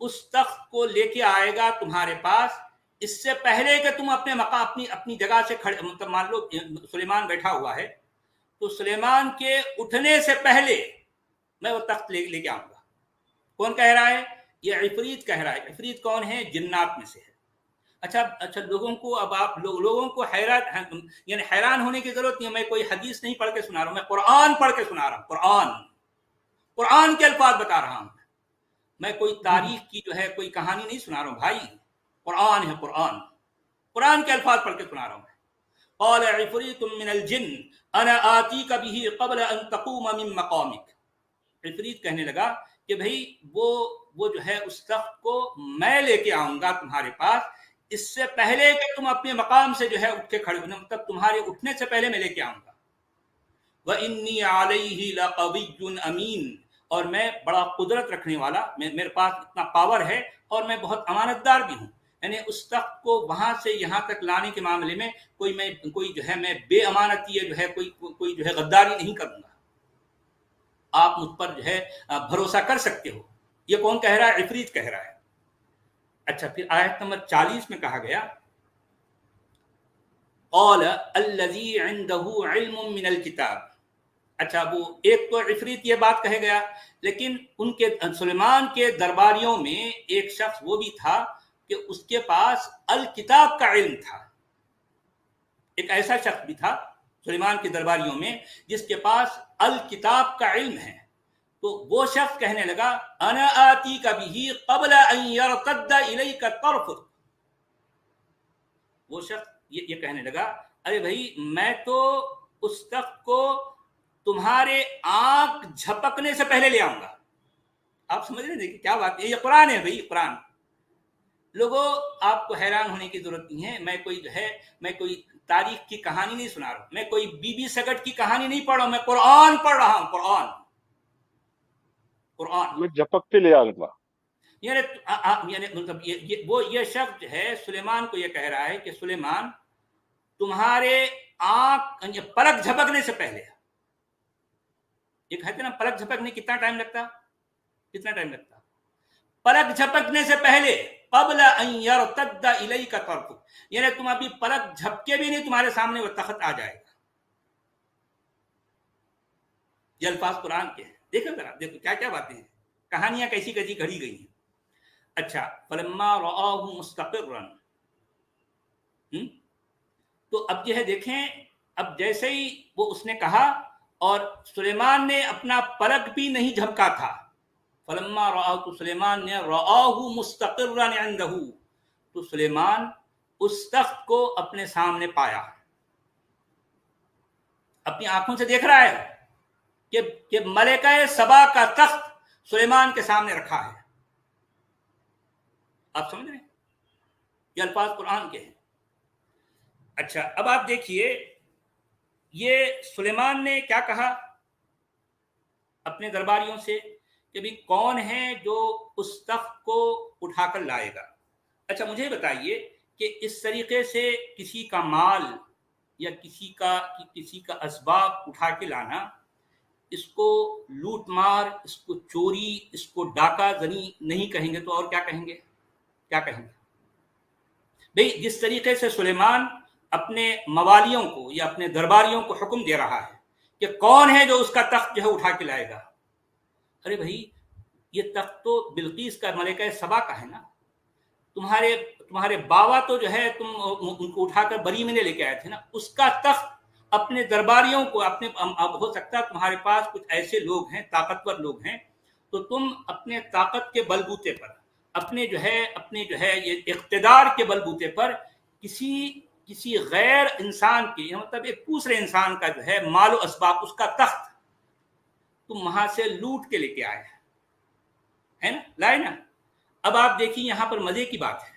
उस तख्त को लेके आएगा तुम्हारे पास इससे पहले कि तुम अपने मकाम अपनी जगह से खड़े, मतलब मान लो सुलेमान बैठा हुआ है तो सुलेमान के उठने से पहले मैं वो तख्त लेके आऊंगा। कौन कह रहा है? ये इफरीत कह रहा है। इफरीत कौन है? जिन्नात में से है। अच्छा लोगों को अब आप लोगों को हैरान होने की जरूरत नहीं है। मैं कोई हदीस नहीं पढ़ के सुना रहा हूं, मैं कुरान पढ़ के सुना रहा हूं। कुरान के अल्फाज बता रहा हूं। मैं कोई तारीख की जो है कोई कहानी नहीं सुना रहा हूं भाई। कुरान है, कुरान के अल्फाज पढ़ के सुना रहा हूं। क़ाल इफ़रीतुम मिनल जिन्न अना आतीका बिही क़ब्ल अन तक़ूम मिन मक़ामिक। इफ़रीत कहने लगा कि भाई वो जो है उस तख्त को मैं लेके आऊंगा तुम्हारे पास इससे पहले कि तुम अपने मकाम से जो है उठ के खड़े हो, मतलब तुम्हारे उठने से पहले मैं लेके आऊंगा। व इन्नी अलैहि लक़वियुन अमीन, और मैं बड़ा कुदरत रखने वाला, मेरे पास इतना पावर है और मैं बहुत अमानतदार भी हूँ। यानी उस तख्त को वहां से यहाँ तक लाने के मामले में कोई जो है मैं बेअमानती है जो है कोई जो है गद्दारी नहीं करूंगा। आप मुझ पर जो है भरोसा कर सकते हो। ये कौन कह रहा है? इफरीत कह रहा है। अच्छा, फिर आयत नंबर 40 में कहा गया क़ाल अल्लज़ी इंदहु इल्मुम मिनल किताब। अच्छा, वो एक तो इफरीत ये बात कह गया, लेकिन उनके सुलेमान के दरबारियों में एक शख्स वो भी था कि उसके पास अल किताब का इल्म था। एक ऐसा शख्स भी था सुलेमान के दरबारियों में जिसके पास अल किताब का इल्म है। तो वो शख्स कहने लगा अना आती का बिही क़ब्ल अन यरतद्द इलैका तरफुक। वो शख्स ये कहने लगा अरे भाई मैं तो उस तख्त को तुम्हारे आंख झपकने से पहले ले आऊंगा। आप समझ रहे हैं क्या बात है? ये कुरान है भाई, कुरान। लोगों, आपको हैरान होने की जरूरत नहीं है। मैं कोई तारीख की कहानी नहीं सुना रहा हूं, मैं कोई बीबी सगट की कहानी नहीं पढ़ रहा हूं, मैं कुरान पढ़ रहा हूं। कुरान मैं झपकते ले आऊंगा। यानी मतलब ये शख्स है सुलेमान को ये कह रहा है कि सुलेमान तुम्हारे आंख पलक झपकने से पहले, ये कहते ना पलक झपकने कितना टाइम लगता? पलक झपकने से पहले क़ब्ल अन यरतद्द इलैका तरफुक, यानी तुम अभी पलक झपके भी नहीं तुम्हारे सामने वो तख्त आ जाएगा। ये अल्फाज कुरान के हैं। देखो जरा, देखो क्या क्या बातें हैं, कहानियां कैसी कैसी घड़ी गई हैं। अच्छा, फलम्मा रआहु मुस्तक़िर्रन, तो अब जो है देखें, अब जैसे ही वो उसने कहा और सुलेमान ने अपना पलक भी नहीं झपका था। फलम्मा रआहु, तो सुलेमान ने रआहु मुस्तक़िर्रन इंदहु, तो सुलेमान उस तख्त को अपने सामने पाया, अपनी आंखों से देख रहा है कि मलिका सबा का तख्त सुलेमान के सामने रखा है। आप समझ रहे हैं? ये अल्फाज कुरान के हैं। अच्छा, अब आप देखिए ये सुलेमान ने क्या कहा अपने दरबारियों से कि भी कौन है जो उस तख्त को उठाकर लाएगा। अच्छा, मुझे बताइए कि इस तरीके से किसी का माल या किसी का असबाब उठा के लाना, इसको लूट मार, इसको चोरी, इसको डाका जनी नहीं कहेंगे तो और क्या कहेंगे? भाई जिस तरीके से सुलेमान अपने मवालियों को या अपने दरबारियों को हुक्म दे रहा है कि कौन है जो उसका तख्त जो है उठा के लाएगा। अरे भाई, ये तख्त तो बिल्कीस का, मलिका सबा का है ना। तुम्हारे बाबा तो जो है तुम उनको उठाकर बरी में लेके आए थे ना, उसका तख्त अपने दरबारियों को, अब हो सकता है तुम्हारे पास कुछ ऐसे लोग हैं, ताकतवर लोग हैं, तो तुम अपने ताकत के बलबूते पर, अपने जो है ये इख्तिदार के बलबूते पर किसी गैर इंसान के, मतलब एक दूसरे इंसान का जो है मालो असबाब, उसका तख्त तुम वहां से लूट के लेके आए है ना, लाए ना। अब आप देखिए यहां पर मजे की बात है,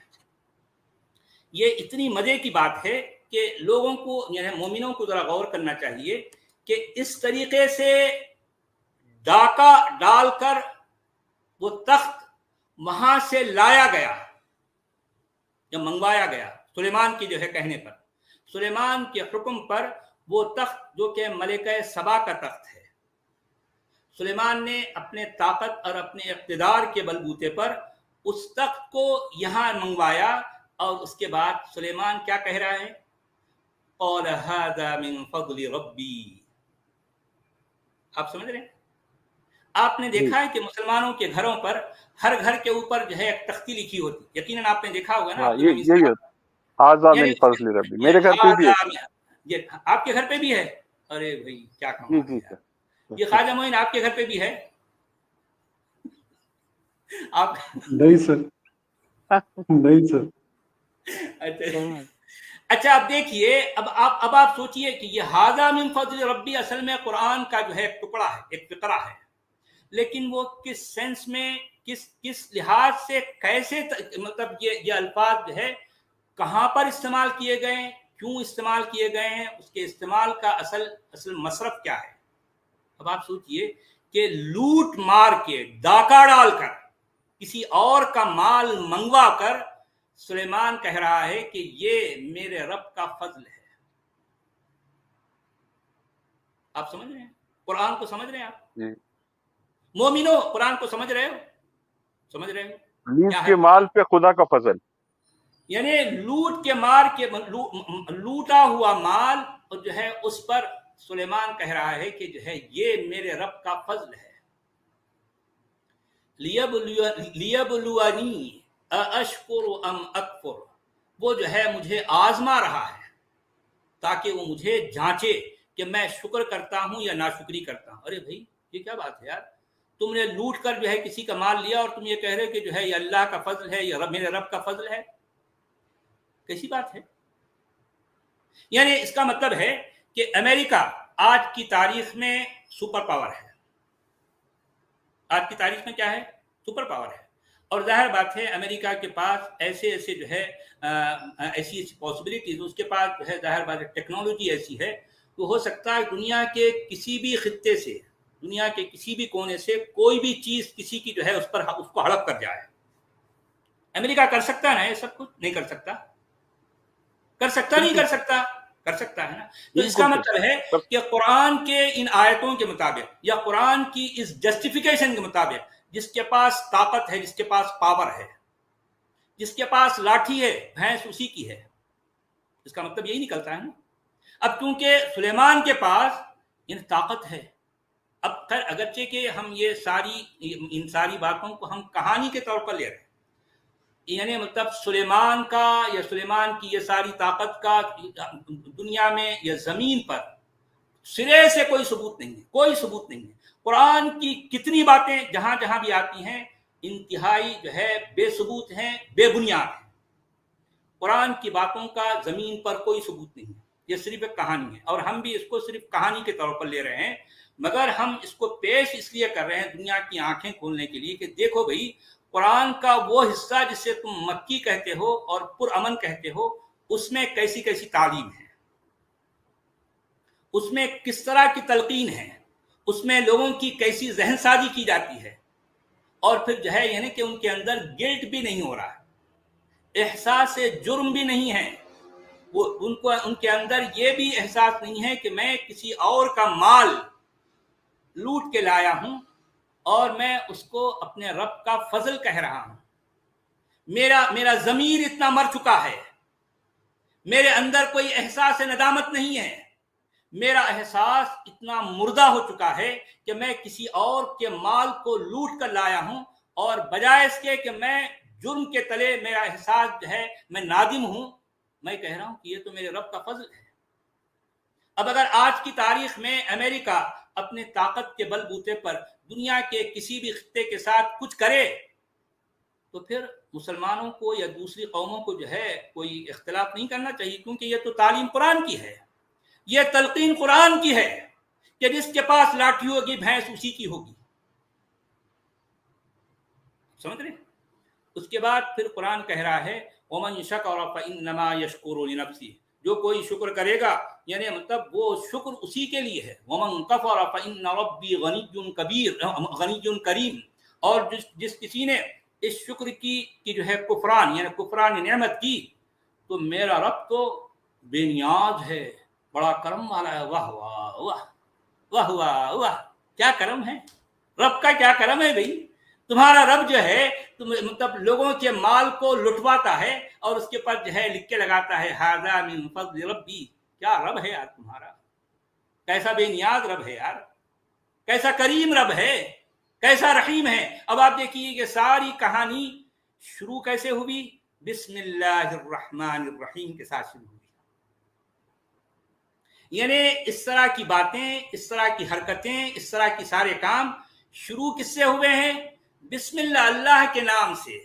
ये इतनी मजे की बात है कि लोगों को, यानी मोमिनों को जरा गौर करना चाहिए कि इस तरीके से डाका डालकर वो तख्त वहां से लाया गया, जब मंगवाया गया सुलेमान के जो है कहने पर, सुलेमान के हुक्म पर वो तख्त जो कि मलिका सबा का तख्त है, सुलेमान ने अपने ताकत और अपने इक़्तिदार के बलबूते पर उस तख्त को यहाँ मंगवाया। और उसके बाद सुलेमान क्या कह रहा है, क़ाल हाज़ा मिन फ़ज़्लि रब्बी। आप समझ रहे हैं? आपने देखा है कि मुसलमानों के घरों पर हर घर के ऊपर जो है एक तख्ती लिखी होती, यकीनन आपने देखा होगा ना। यही हाज़ा मिन फ़ज़्लि रब्बी, मेरे घर पे भी है। ये आपके घर पे भी है? अरे भाई क्या कहूं। जी सर, ये ख्वाजा मोइन आपके घर पे भी है? आप नहीं सर, नहीं सर। अच्छा अब देखिए, अब आप सोचिए कि ये हाज़ा मिन फ़ज़्लि रब्बी असल में कुरान का जो है एक टुकड़ा है, एक फिक्रा है, लेकिन वो किस सेंस में, किस लिहाज से, कैसे मतलब ये अल्फाज जो है कहाँ पर इस्तेमाल किए गए, क्यों इस्तेमाल किए गए हैं, उसके इस्तेमाल का असल मसरफ क्या है। अब आप सोचिए कि लूट मार के, डाका डालकर, किसी और का माल मंगवा कर सुलेमान कह रहा है कि ये मेरे रब का फजल है। आप समझ रहे हैं? कुरान को समझ रहे हैं आप? मोमिनो कुरान को समझ रहे हो? समझ रहे हो? लूट के माल पे खुदा का फजल, यानी लूट के मार के लूटा हुआ माल जो है उस पर सुलेमान कह रहा है कि जो है ये मेरे रब का फजल है। लियबलुअनी अशकुरु अम अकफुर, वो जो है मुझे आजमा रहा है ताकि वो मुझे जांचे कि मैं शुक्र करता हूं या नाशुक्री करता हूं। अरे भाई ये क्या बात है यार, तुमने लूट कर जो है किसी का माल लिया और तुम ये कह रहे हो कि जो है ये अल्लाह का फजल है, ये मेरे रब का फजल है। कैसी बात है? यानी इसका मतलब है कि अमेरिका आज की तारीख में सुपर पावर है। आज की तारीख में क्या है? सुपर पावर है। और जाहिर बात है अमेरिका के पास ऐसे जो है ऐसी पॉसिबिलिटीज, उसके पास जो है जाहिर बात है टेक्नोलॉजी ऐसी है तो हो सकता है दुनिया के किसी भी खित्ते से, दुनिया के किसी भी कोने से कोई भी चीज किसी की जो है उस पर उसको हड़प कर जाए। अमेरिका कर सकता है ना ये सब कुछ? नहीं कर सकता। कर सकता नहीं कर सकता? कर सकता है ना। तो इसका मतलब है कि कुरान के इन आयतों के मुताबिक या कुरान की इस जस्टिफिकेशन के मुताबिक जिसके पास ताकत है, जिसके पास पावर है, जिसके पास लाठी है, भैंस उसी की है। इसका मतलब यही निकलता है ना। अब क्योंकि सुलेमान के पास इन ताकत है, अब खैर अगरचे कि हम ये इन सारी बातों को हम कहानी के तौर पर ले रहे हैं, यानी मतलब सुलेमान का या सुलेमान की ये सारी ताकत का दुनिया में या जमीन पर सिरे से कोई सबूत नहीं है, कोई सबूत नहीं है। कुरान की कितनी बातें जहां जहां भी आती हैं इंतहाई जो है बेसबूत हैं, बेबुनियाद हैं। कुरान की बातों का जमीन पर कोई सबूत नहीं है, ये सिर्फ एक कहानी है और हम भी इसको सिर्फ कहानी के तौर पर ले रहे हैं। मगर हम इसको पेश इसलिए कर रहे हैं दुनिया की आंखें खोलने के लिए कि देखो भाई, कुरान का वो हिस्सा जिसे तुम मक्की कहते हो और पुरअमन कहते हो, उसमें कैसी कैसी तालीम है, उसमें किस तरह की तलकीन है, उसमें लोगों की कैसी जहनसाजी की जाती है। और फिर जो है यानी कि उनके अंदर गिल्ट भी नहीं हो रहा है, एहसास जुर्म भी नहीं है, वो उनके अंदर ये भी एहसास नहीं है कि मैं किसी और का माल लूट के लाया हूं और मैं उसको अपने रब का फजल कह रहा हूं। मेरा ज़मीर इतना मर चुका है, मेरे अंदर कोई एहसास नदामत नहीं है, मेरा एहसास इतना मुर्दा हो चुका है कि मैं किसी और के माल को लूट कर लाया हूं और बजाय इसके कि मैं जुर्म के तले मेरा एहसास जो है मैं नादिम हूं, मैं कह रहा हूं कि ये तो मेरे रब का फजल है। अब अगर आज की तारीख में अमेरिका अपने ताकत के बलबूते पर दुनिया के किसी भी खित्ते के साथ कुछ करे तो फिर मुसलमानों को या दूसरी कौमों को जो है कोई इख्तिलाफ नहीं करना चाहिए, क्योंकि ये तो तालीम कुरान की है, ये तलकीन कुरान की है कि जिसके पास लाठी होगी भैंस उसी की होगी। समझ रहे? उसके बाद फिर कुरान कह रहा है वमन शकरा फइन्नमा यशकुरु लिनफ्सिही, जो कोई शुक्र करेगा यानी मतलब वो शुक्र उसी के लिए है। वमन कफरा फइन्न रब्बी गनिय्युन कबीर गनिय्युन करीम, और जिस किसी ने इस शुक्र की जो है कुफरान यानी कुफरान नेमत की, तो मेरा रब तो बेनियाज है, बड़ा करम वाला है। वाह वाह वाह वाह वाह वाह, क्या करम है रब का, क्या करम है भाई। तुम्हारा रब जो है मतलब लोगों के माल को लुटवाता है और उसके पर जो है लिख के लगाता है हाज़ा मिन फज़्ल रब्बी। क्या रब है यार तुम्हारा, कैसा बेनियाज रब है यार, कैसा करीम रब है, कैसा रहीम है। अब आप देखिए कि सारी कहानी शुरू कैसे हुई, बिस्मिल्लाहिर्रहमानिर्रहीम के साथ शुरू हुई। यानी इस तरह की बातें, इस तरह की हरकतें, इस तरह की सारे काम शुरू किससे हुए हैं, बिस्मिल्लाह, अल्लाह के नाम से,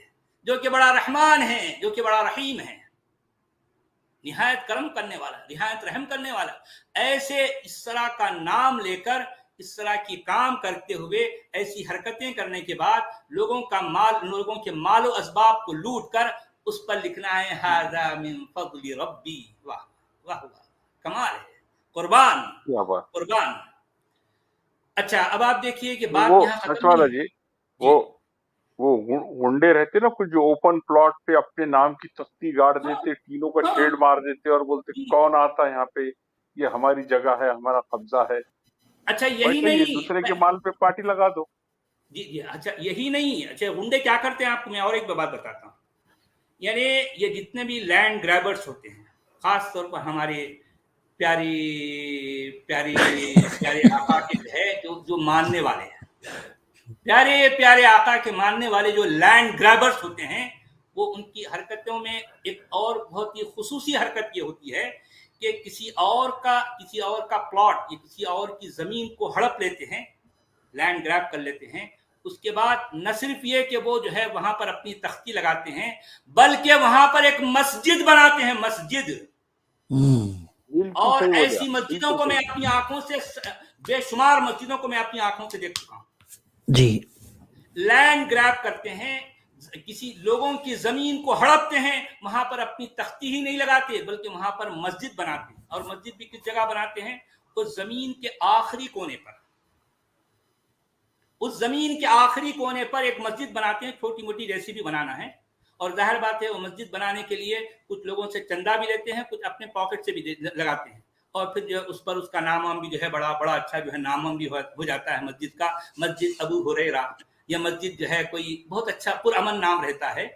जो कि बड़ा रहमान है, जो कि बड़ा रहीम है, निहायत करम करने वाला, निहायत रहम करने वाला। ऐसे इस तरह का नाम लेकर इस तरह की काम करते हुए, ऐसी हरकतें करने के बाद लोगों का माल, लोगों के मालो असबाब को लूट कर उस पर लिखना है हाज़ा मिन फज़्ल रब्बी। वाह वाह वाह, कमाल है, कुर्बान क्या बात। कुर्बान। अच्छा, अब आप देखिए कि बात वो यहाँ खत्म सचवाला नहीं। जी, वो गुंडे रहते ना कुछ, जो ओपन प्लॉट पे अपने नाम की तख्ती गाड़ देते, टीनों का शेड मार देते और बोलते कौन आता है यहाँ पे, ये हमारी जगह है, हमारा कब्जा है। अच्छा यही वैसे ही नहीं, दूसरे के माल पे पार्टी लगा दो। जी जी, अच्छा यही नहीं, अच्छा गुंडे क्या करते हैं आपको मैं और एक बात बताता हूँ। यानी ये जितने भी लैंड ग्रैबर्स होते हैं, खास तौर पर हमारे प्यारी प्यारी प्यारे आका के जो है, जो मानने वाले हैं, प्यारे प्यारे आका के मानने वाले जो लैंड ग्रैबर्स होते हैं, वो उनकी हरकतों में एक और बहुत ही खुसूसी हरकत ये होती है कि किसी और का प्लॉट या किसी और की जमीन को हड़प लेते हैं, लैंड ग्रैब कर लेते हैं। उसके बाद न सिर्फ ये कि वो जो है वहां पर अपनी तख्ती लगाते हैं, बल्कि वहां पर एक मस्जिद बनाते हैं, मस्जिद। और ऐसी मस्जिदों को मैं अपनी आंखों से, बेशुमार मस्जिदों को मैं अपनी आंखों से देख चुका हूं। जी, लैंड ग्रैब करते हैं, किसी लोगों की जमीन को हड़पते हैं, वहां पर अपनी तख्ती ही नहीं लगाते बल्कि वहां पर मस्जिद बनाते हैं। और मस्जिद भी किस जगह बनाते हैं, उस जमीन के आखिरी कोने पर, उस जमीन के आखिरी कोने पर एक मस्जिद बनाते हैं। छोटी मोटी रेसिपी बनाना है, और जाहिर बात है वो मस्जिद बनाने के लिए कुछ लोगों से चंदा भी लेते हैं, कुछ अपने पॉकेट से भी लगाते हैं, और फिर जो उस पर उसका नाम भी जो है बड़ा बड़ा अच्छा जो है नाम भी हो जाता है मस्जिद का, मस्जिद अबू हुरैरा, या मस्जिद जो है कोई बहुत अच्छा पुरअमन नाम रहता है।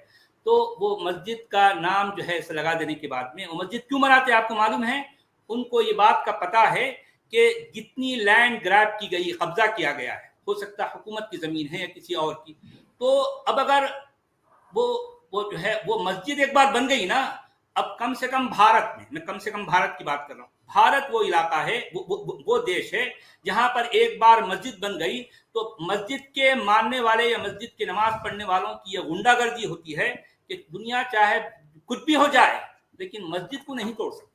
तो वो मस्जिद का नाम जो है इसे लगा देने के बाद में, वो मस्जिद क्यों बनाते हैं आपको मालूम है, उनको ये बात का पता है कि जितनी लैंड ग्रैब की गई, कब्जा किया गया है, हो सकता है हुकूमत की जमीन है या किसी और की, तो अब अगर वो जो है वो मस्जिद एक बार बन गई ना, अब कम से कम भारत में, मैं कम से कम भारत की बात कर रहा हूँ, भारत वो इलाका है, वो देश है जहां पर एक बार मस्जिद बन गई तो मस्जिद के मानने वाले या मस्जिद के नमाज पढ़ने वालों की यह गुंडागर्दी होती है कि दुनिया चाहे कुछ भी हो जाए लेकिन मस्जिद को नहीं तोड़ सकते।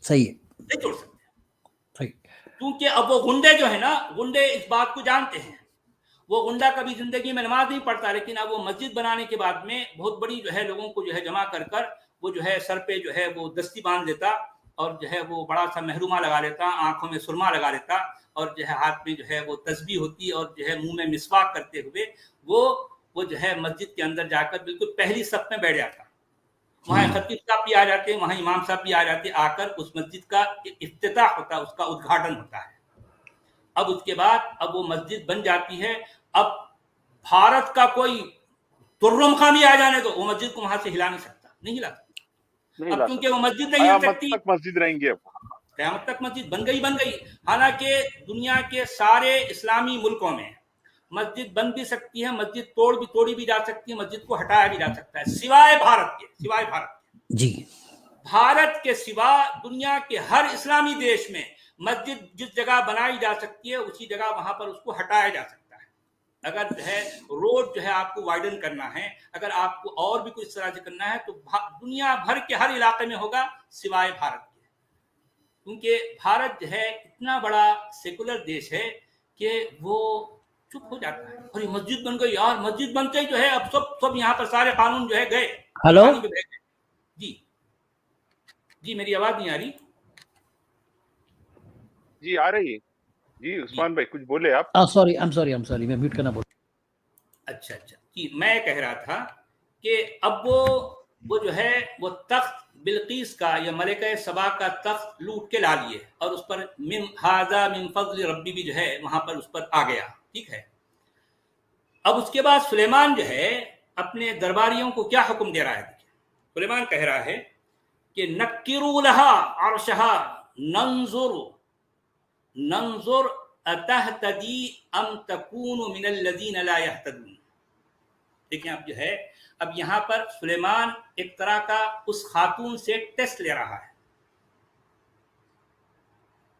सही है, नहीं तोड़ सकते, सही। क्योंकि अब वो गुंडे जो है ना, गुंडे इस बात को जानते हैं। वो गुंडा कभी जिंदगी में नमाज नहीं पढ़ता, लेकिन अब वो मस्जिद बनाने के बाद में बहुत बड़ी जो है लोगों को जो है जमा कर कर वो जो है सर पे जो है वो दस्ती बांध देता, और जो है वो बड़ा सा महरूमा लगा लेता, आंखों में सुरमा लगा लेता, और जो है हाथ में जो है वो तस्बीह होती, और जो है मुंह में मिसवाक करते हुए वो जो है मस्जिद के अंदर जाकर बिल्कुल पहली सफ में बैठ जाता। वहाँ खतीब साहब भी आ जाते हैं, वहाँ इमाम साहब भी आ जाते, आकर उस मस्जिद का इफ्तिताह होता है, उसका उद्घाटन होता है। अब उसके बाद अब वो मस्जिद बन जाती है। अब भारत का कोई तुर्रम खां भी आ जाने तो वो मस्जिद को वहां से हिला नहीं सकता, नहीं हिला सकता। अब क्योंकि वो मस्जिद नहीं हिल सकती, तक मस्जिद रहेंगे, अब क़यामत तक मस्जिद बन गई। हालांकि दुनिया के सारे इस्लामी मुल्कों में मस्जिद बन भी सकती है, मस्जिद तोड़ी भी जा सकती है, मस्जिद को हटाया भी जा सकता है, सिवाय भारत के। जी, भारत के सिवा दुनिया के हर इस्लामी देश में मस्जिद जिस जगह बनाई जा सकती है उसी जगह वहां पर उसको हटाया जा सकता है। अगर जो है रोड जो है आपको वाइडन करना है, अगर आपको और भी कुछ तरह से करना है, तो दुनिया भर के हर इलाके में होगा सिवाय भारत के, क्योंकि भारत जो है इतना बड़ा सेकुलर देश है कि वो चुप हो जाता है। और ये मस्जिद बन गई यार, मस्जिद बनते ही जो है अब सब यहाँ पर सारे कानून जो है गए। हेलो जी, मेरी आवाज नहीं आ रही? जी आ रही है जी। उस्मान भाई कुछ बोले आप? सॉरी, आई एम सॉरी, मैं म्यूट करना बोल। अच्छा, कि मैं कह रहा था कि अब वो जो है वो तख्त बिल्कीस का या मलिका सबा का तख्त लूट के ला लिए और उस पर हाजा मिन फज़्ल रब्बी भी जो है वहां पर उस पर आ गया, ठीक है। अब उसके बाद सुलेमान जो है अपने दरबारियों को क्या हुक्म दे रहा है? सुलेमान कह रहा है कि नक्किरू लहा अर्शहा नंजुर अतहतदी अम तकूनु मिनल लजीन ला यहतदून। देखिए आप जो है अब यहाँ पर सुलेमान एक तरह का उस खातून से टेस्ट ले रहा है।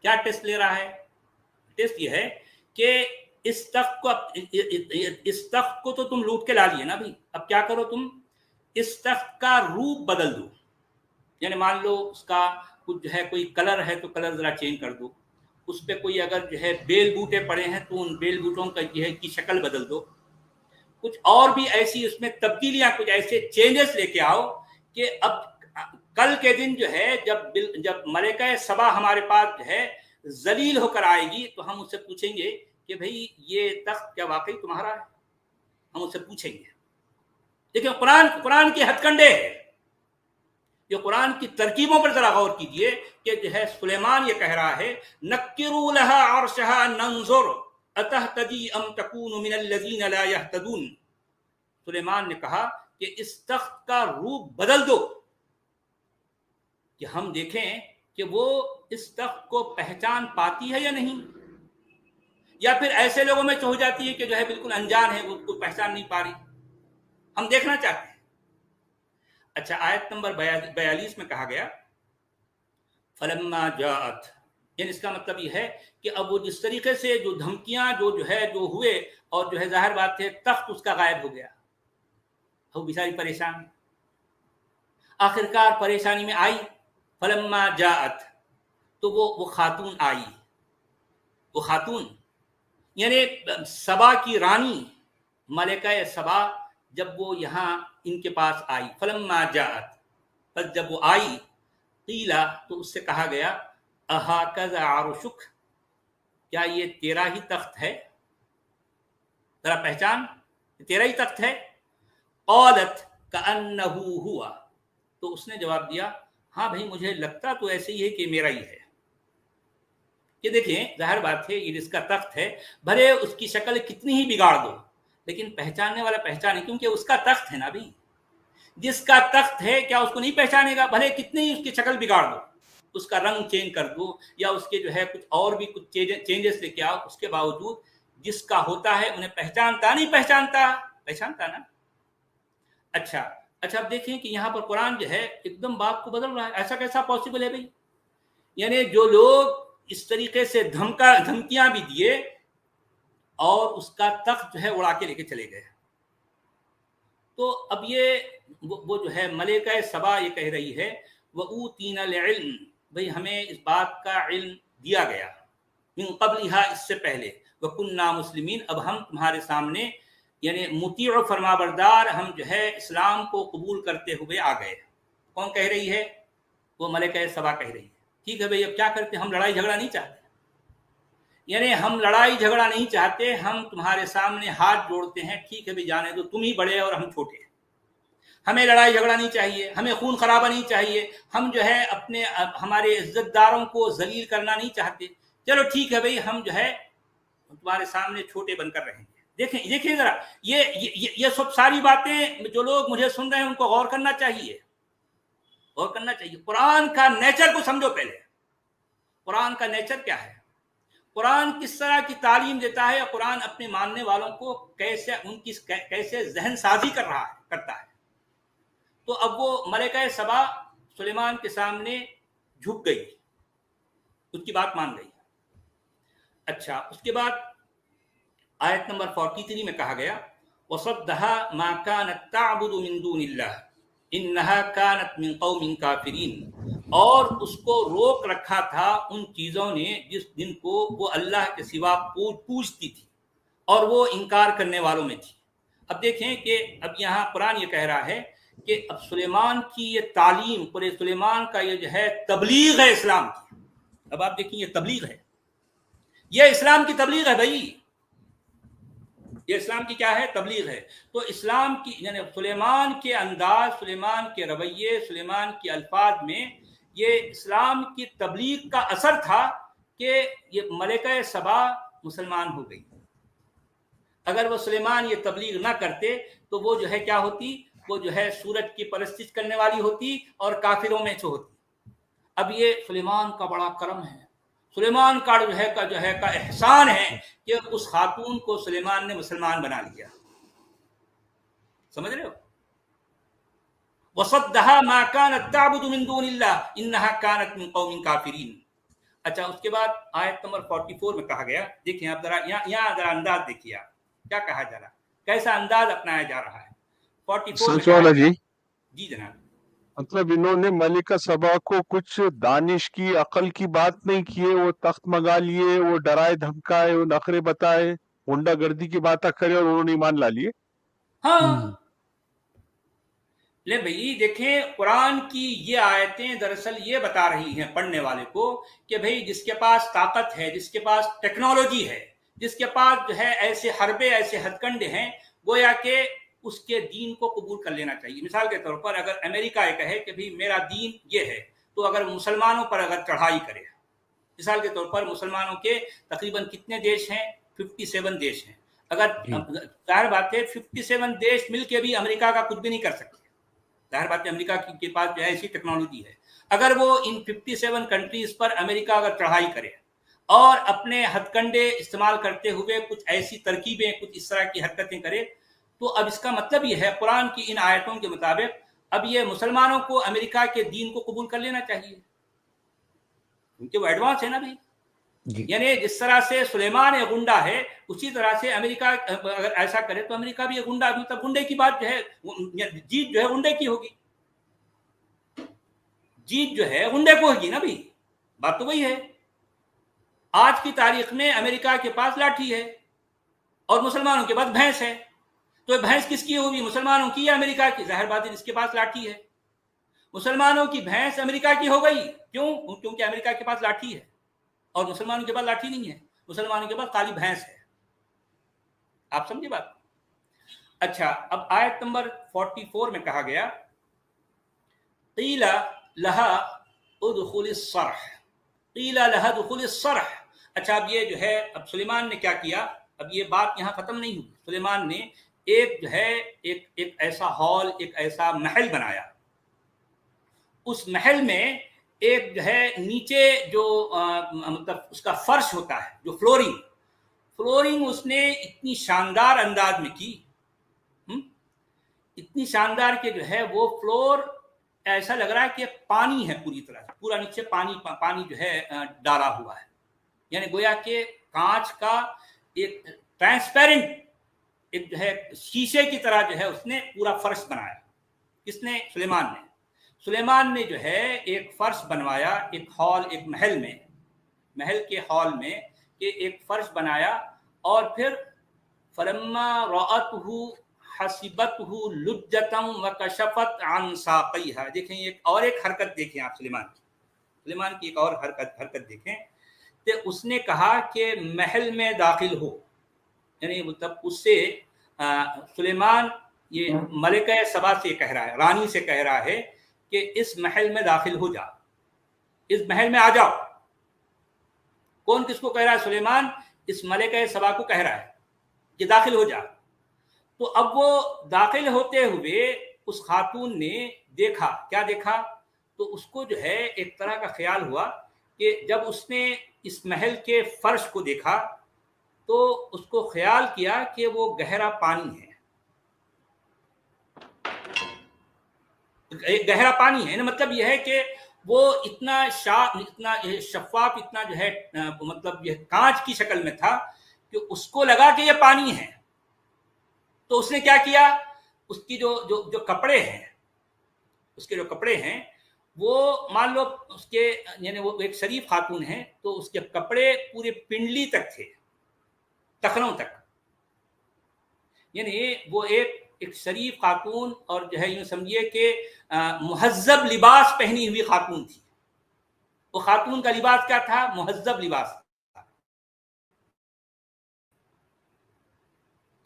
क्या टेस्ट ले रहा है? टेस्ट ये है कि इस तख्त को तो तुम लूट के ला लिए ना भाई, अब क्या करो तुम इस तख्त का रूप बदल दो। यानी मान लो उसका कुछ जो है कोई कलर है तो कलर जरा चेंज कर दो, उस पर कोई अगर जो है बेल बूटे पड़े हैं तो उन बेल बूटों का जो है की शक्ल बदल दो, कुछ और भी ऐसी उसमें तब्दीलियां, कुछ ऐसे चेंजेस लेके आओ कि अब कल के दिन जो है जब मलिका सबा हमारे पास जो है जलील होकर आएगी तो हम उससे पूछेंगे कि भाई ये तख्त क्या वाकई तुम्हारा है? हम उससे पूछेंगे। देखिए कुरान के हथकंडे है, ये कुरान की तरकीबों पर जरा गौर कीजिए कि जो है सुलेमान ये कह रहा है नक्किरू लहा अर्शहा नंजुर अतहतदी अम तकूनु मिनल लजीन ला यहतदून। सुलेमान ने कहा कि इस तख्त का रूप बदल दो कि हम देखें कि वो इस तख्त को पहचान पाती है या नहीं, या फिर ऐसे लोगों में हो जाती है कि जो है बिल्कुल अनजान है, वो उसको पहचान नहीं पा रही। हम देखना चाहते हैं। अच्छा, आयत नंबर 42 में कहा गया फलम्मा जाअत, यानी इसका मतलब ये है कि अब वो जिस तरीके से जो धमकियां जो हुए और जो है जाहिर बात है तख्त उसका गायब हो गया, वो बेचारी परेशान, आखिरकार परेशानी में आई। फलम्मा जाअत, तो वो खातून आई, वो खातून यानी सबा की रानी मलिका सबा जब वो यहाँ इनके पास आई, फलम्मा जाअत, पर जब वो आई कीला तो उससे कहा गया अहाकज़ा आरुशुक, क्या ये तेरा ही तख्त है? जरा पहचान, तेरा ही तख्त है? क़ालत कअन्नहु हुआ, तो उसने जवाब दिया हाँ भाई मुझे लगता तो ऐसे ही है कि मेरा ही है। ये देखें जाहिर बात है ये जिसका तख्त है भले उसकी शक्ल कितनी ही बिगाड़ दो लेकिन पहचानने वाला पहचाने, क्योंकि उसका तख्त है ना भाई। जिसका तख्त है क्या उसको नहीं पहचानेगा? भले कितनी ही उसकी शक्ल बिगाड़ दो, उसका रंग चेंज कर दो या उसके जो है कुछ और भी कुछ चेंजेस लेके आओ, उसके बावजूद जिसका होता है उन्हें पहचानता नहीं पहचानता ना। अच्छा अब देखें कि यहाँ पर कुरान जो है एकदम बात को बदल रहा है। ऐसा कैसा पॉसिबल है भाई? यानी जो लोग इस तरीके से धमकियां भी दिए और उसका तख्त जो है उड़ा के लेके चले गए, तो अब ये वो जो है मलिका सबा ये कह रही है वऊतीनल इल्म, भाई हमें इस बात का इल्म दिया गया मिन क़ब्लिहा, इससे पहले, वकुन्ना मुस्लिमीन, अब हम तुम्हारे सामने यानी मुती और फरमाबरदार हम जो है इस्लाम को कबूल करते हुए आ गए। कौन कह रही है? वो मलिका सबा कह रही है। ठीक है भाई, अब क्या करते, हम लड़ाई झगड़ा नहीं चाहते, यानी हम लड़ाई झगड़ा नहीं चाहते, हम तुम्हारे सामने हाथ जोड़ते हैं। ठीक है भाई, जाने दो, तुम ही बड़े और हम छोटे, हमें लड़ाई झगड़ा नहीं चाहिए, हमें खून खराबा नहीं चाहिए, हम जो है अपने हमारे इज्जतदारों को जलील करना नहीं चाहते। चलो ठीक है भाई, हम जो है तुम्हारे सामने छोटे बनकर रहेंगे। देखिए जरा ये सब सारी बातें जो लोग मुझे सुन रहे हैं उनको गौर करना चाहिए। कुरान का नेचर को समझो पहले। कुरान का नेचर क्या है, कुरान किस तरह की तालीम देता है, कुरान अपने मानने वालों को कैसे जहन साजी करता है। तो अब वो मलिका सबा सुलेमान के सामने झुक गई, उसकी बात मान गई। अच्छा, उसके बाद आयत नंबर 43 में कहा गया वसद्दहा मा कानत तअबुदु मिन दूनिल्लाह इन्नहा कानत मिन कौमिन काफिरीन, और उसको रोक रखा था उन चीज़ों ने जिस दिन को वो अल्लाह के सिवा पूजती थी और वो इनकार करने वालों में थी। अब देखें कि अब यहाँ कुरान ये कह रहा है कि अब सुलेमान की ये तालीम, पूरे सुलेमान का ये जो है तबलीग है इस्लाम की। अब आप देखिए ये तबलीग है, ये इस्लाम की तबलीग है भाई, یہ اسلام کی کیا ہے؟ تبلیغ ہے. تو اسلام کی یعنی سلیمان کے انداز، سلیمان کے رویے، سلیمان کے الفاظ میں یہ اسلام کی تبلیغ کا اثر تھا کہ یہ ملکہ سبا مسلمان ہو گئی. اگر وہ سلیمان یہ تبلیغ نہ کرتے تو وہ جو ہے کیا ہوتی؟ وہ جو ہے سورج کی پرستش کرنے والی ہوتی اور کافروں میں سے ہوتی. اب یہ سلیمان کا بڑا کرم ہے، سلیمان کا جو ہے کا احسان ہے کہ اس خاتون کو سلیمان نے مسلمان بنا لیا. سمجھ رہے ہو؟ وَصَدَّهَا مَا كَانَتْ تَعْبُدُ مِن دُونِ اللَّهِ إِنَّهَا كَانَتْ مِن قَوْمٍ كَافِرِينَ. اچھا اس کے بعد آیت نمبر 44 میں کہا گیا، دیکھیں آپ ذرا یہاں ذرا انداز دیکھیے، آپ کیا کہا جا رہا ہے، کیسا انداز اپنایا جا رہا ہے. 44 میں سچ والا جی، جی جناب، مطلب انہوں نے ملکہ سبا کو کچھ دانش کی عقل کی بات نہیں کیے، وہ تخت منگا لیے، وہ ڈرائے دھمکائے، وہ نخرے بتائے، غنڈہ گردی کی باتیں کرے اور انہوں نے ایمان لا لیے. ہاں لے بھائی دیکھیں قرآن کی یہ آیتیں دراصل یہ بتا رہی ہیں پڑھنے والے کو کہ بھائی جس کے پاس طاقت ہے، جس کے پاس ٹیکنالوجی ہے، جس کے پاس جو ہے ایسے حربے، ایسے ہتھ کنڈے ہیں، گویا کہ اس کے دین کو قبول کر لینا چاہیے. مثال کے طور پر اگر امریکہ یہ کہے کہ بھائی میرا دین یہ ہے، تو اگر مسلمانوں پر اگر چڑھائی کرے، مثال کے طور پر مسلمانوں کے تقریباً کتنے دیش ہیں؟ 57 دیش ہیں. اگر ظاہر بات ہے 57 دیش مل کے بھی امریکہ کا کچھ بھی نہیں کر سکتے. ظاہر بات ہے امریکہ کے پاس جو ہے ایسی ٹیکنالوجی ہے. اگر وہ ان 57 کنٹریز پر امریکہ اگر چڑھائی کرے اور اپنے ہتھ کنڈے استعمال کرتے ہوئے کچھ ایسی ترکیبیں، کچھ اس طرح کی حرکتیں کرے، تو اب اس کا مطلب یہ ہے قرآن کی ان آیتوں کے مطابق اب یہ مسلمانوں کو امریکہ کے دین کو قبول کر لینا چاہیے، کیونکہ وہ ایڈوانس ہے نا بھائی. یعنی جس طرح سے سلیمان ایک گنڈا ہے، اسی طرح سے امریکہ اگر ایسا کرے تو امریکہ بھی ایک گنڈا، مطلب گنڈے کی بات جو ہے، جیت جو ہے گنڈے کی ہوگی، جیت جو ہے گنڈے کو ہوگی نا بھائی. بات تو وہی ہے. آج کی تاریخ میں امریکہ کے پاس لاٹھی ہے اور مسلمانوں کے پاس بھینس ہے. تو بھینس کس کی ہوگی؟ مسلمانوں کی یا امریکہ کی؟ ظاہر بات ہے جس کے پاس لاٹھی ہے. مسلمانوں کی بھینس امریکہ کی ہو گئی. کیوں؟ کیونکہ امریکہ کے پاس لاٹھی ہے اور مسلمانوں کے پاس لاٹھی نہیں ہے، مسلمانوں کے پاس خالی بھینس ہے. آپ سمجھے بات؟ اچھا اب آیت نمبر 44 میں کہا گیا قیل لہا ادخل الصرح، قیل لہا ادخل الصرح. اچھا اب یہ جو ہے اب سلیمان نے کیا کیا؟ اب یہ بات یہاں ختم نہیں ہوئی. سلیمان نے ایک جو ہے ایک ایسا ہال، ایک ایسا محل بنایا. اس محل میں ایک جو ہے نیچے جو مطلب اس کا فرش ہوتا ہے، جو فلورنگ اس نے اتنی شاندار انداز میں کی، اتنی شاندار کہ جو ہے وہ فلور ایسا لگ رہا ہے کہ پانی ہے، پوری طرح سے پورا نیچے پانی جو ہے ڈالا ہوا ہے. یعنی گویا کہ کانچ کا ایک ٹرانسپیرنٹ ایک جو ہے شیشے کی طرح جو ہے اس نے پورا فرش بنایا. کس نے؟ سلیمان نے جو ہے ایک فرش بنوایا، ایک ہال، ایک محل کے ہال میں کہ ایک فرش بنایا. اور پھر فلما رأته حسبته لجة وكشفت عن ساقيها. دیکھیں ایک حرکت دیکھیں آپ سلیمان کی ایک اور حرکت دیکھیں کہ اس نے کہا کہ محل میں داخل ہو. یعنی مطلب اس سے سلیمان یہ ملکہ سبا سے کہہ رہا ہے، رانی سے کہہ رہا ہے کہ اس محل میں داخل ہو جا، اس محل میں آ جاؤ. کون کس کو کہہ رہا ہے؟ سلیمان اس ملکہ سبا کو کہہ رہا ہے کہ داخل ہو جا. تو اب وہ داخل ہوتے ہوئے اس خاتون نے دیکھا، کیا دیکھا؟ تو اس کو جو ہے ایک طرح کا خیال ہوا کہ جب اس نے اس محل کے فرش کو دیکھا تو اس کو خیال کیا کہ وہ گہرا پانی ہے، گہرا پانی ہے. مطلب یہ ہے کہ وہ اتنا شفاف، اتنا جو ہے مطلب یہ کانچ کی شکل میں تھا کہ اس کو لگا کہ یہ پانی ہے. تو اس نے کیا کیا؟ اس کی جو کپڑے ہیں، اس کے جو کپڑے ہیں وہ مان لو اس کے یعنی وہ ایک شریف خاتون ہے تو اس کے کپڑے پورے پنڈلی تک تھے، ٹخنوں تک. یعنی وہ ایک شریف خاتون اور جو ہے یوں سمجھیے کہ مہذب لباس پہنی ہوئی خاتون تھی. وہ خاتون کا لباس کیا تھا؟ مہذب لباس.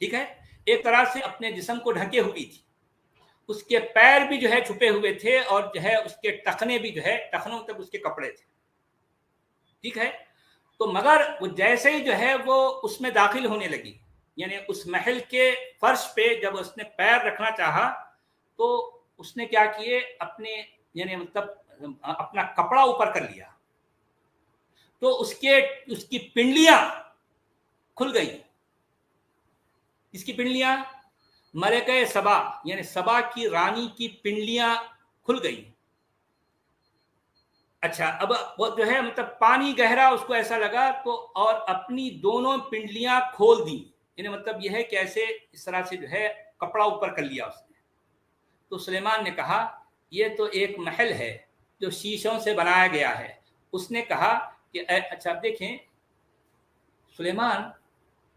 ٹھیک ہے, ایک طرح سے اپنے جسم کو ڈھکے ہوئی تھی, اس کے پیر بھی جو ہے چھپے ہوئے تھے, اور جو ہے اس کے ٹخنے بھی جو ہے ٹخنوں تک اس کے کپڑے تھے, ٹھیک ہے. تو مگر وہ جیسے ہی جو ہے وہ اس میں داخل ہونے لگی, یعنی اس محل کے فرش پہ جب اس نے پیر رکھنا چاہا تو اس نے کیا کیے, اپنے یعنی مطلب اپنا کپڑا اوپر کر لیا, تو اس کی پنڈلیاں کھل گئی. اس کی پنڈلیاں, ملکہ سبا یعنی سبا کی رانی کی پنڈلیاں کھل گئی. اچھا, اب وہ جو ہے مطلب پانی گہرا اس کو ایسا لگا, تو اور اپنی دونوں پنڈلیاں کھول دی, یعنی مطلب یہ ہے کہ ایسے اس طرح سے جو ہے کپڑا اوپر کر لیا اس نے. تو سلیمان نے کہا یہ تو ایک محل ہے جو شیشوں سے بنایا گیا ہے. اس نے کہا کہ اچھا اب دیکھیں, سلیمان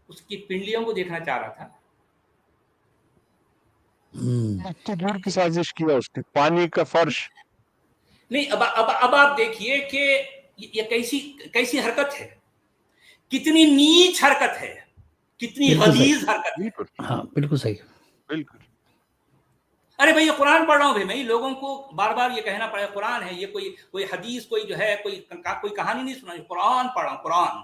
اس کی پنڈلیوں کو دیکھنا چاہ رہا تھا. دور کی سازش کیا اس نے, پانی کا فرش نہیں. اب آپ دیکھیے کہ یہ کیسی حرکت ہے, کتنی نیچ حرکت ہے, کتنی غلیظ حرکت ہے. ہاں بالکل صحیح, بالکل. ارے بھائی یہ قرآن پڑھ رہا ہوں بھائی, میں لوگوں کو بار بار یہ کہنا پڑے قرآن ہے, یہ کوئی حدیث, کوئی جو ہے کوئی کہانی نہیں سنا, قرآن پڑھ رہا ہوں. قرآن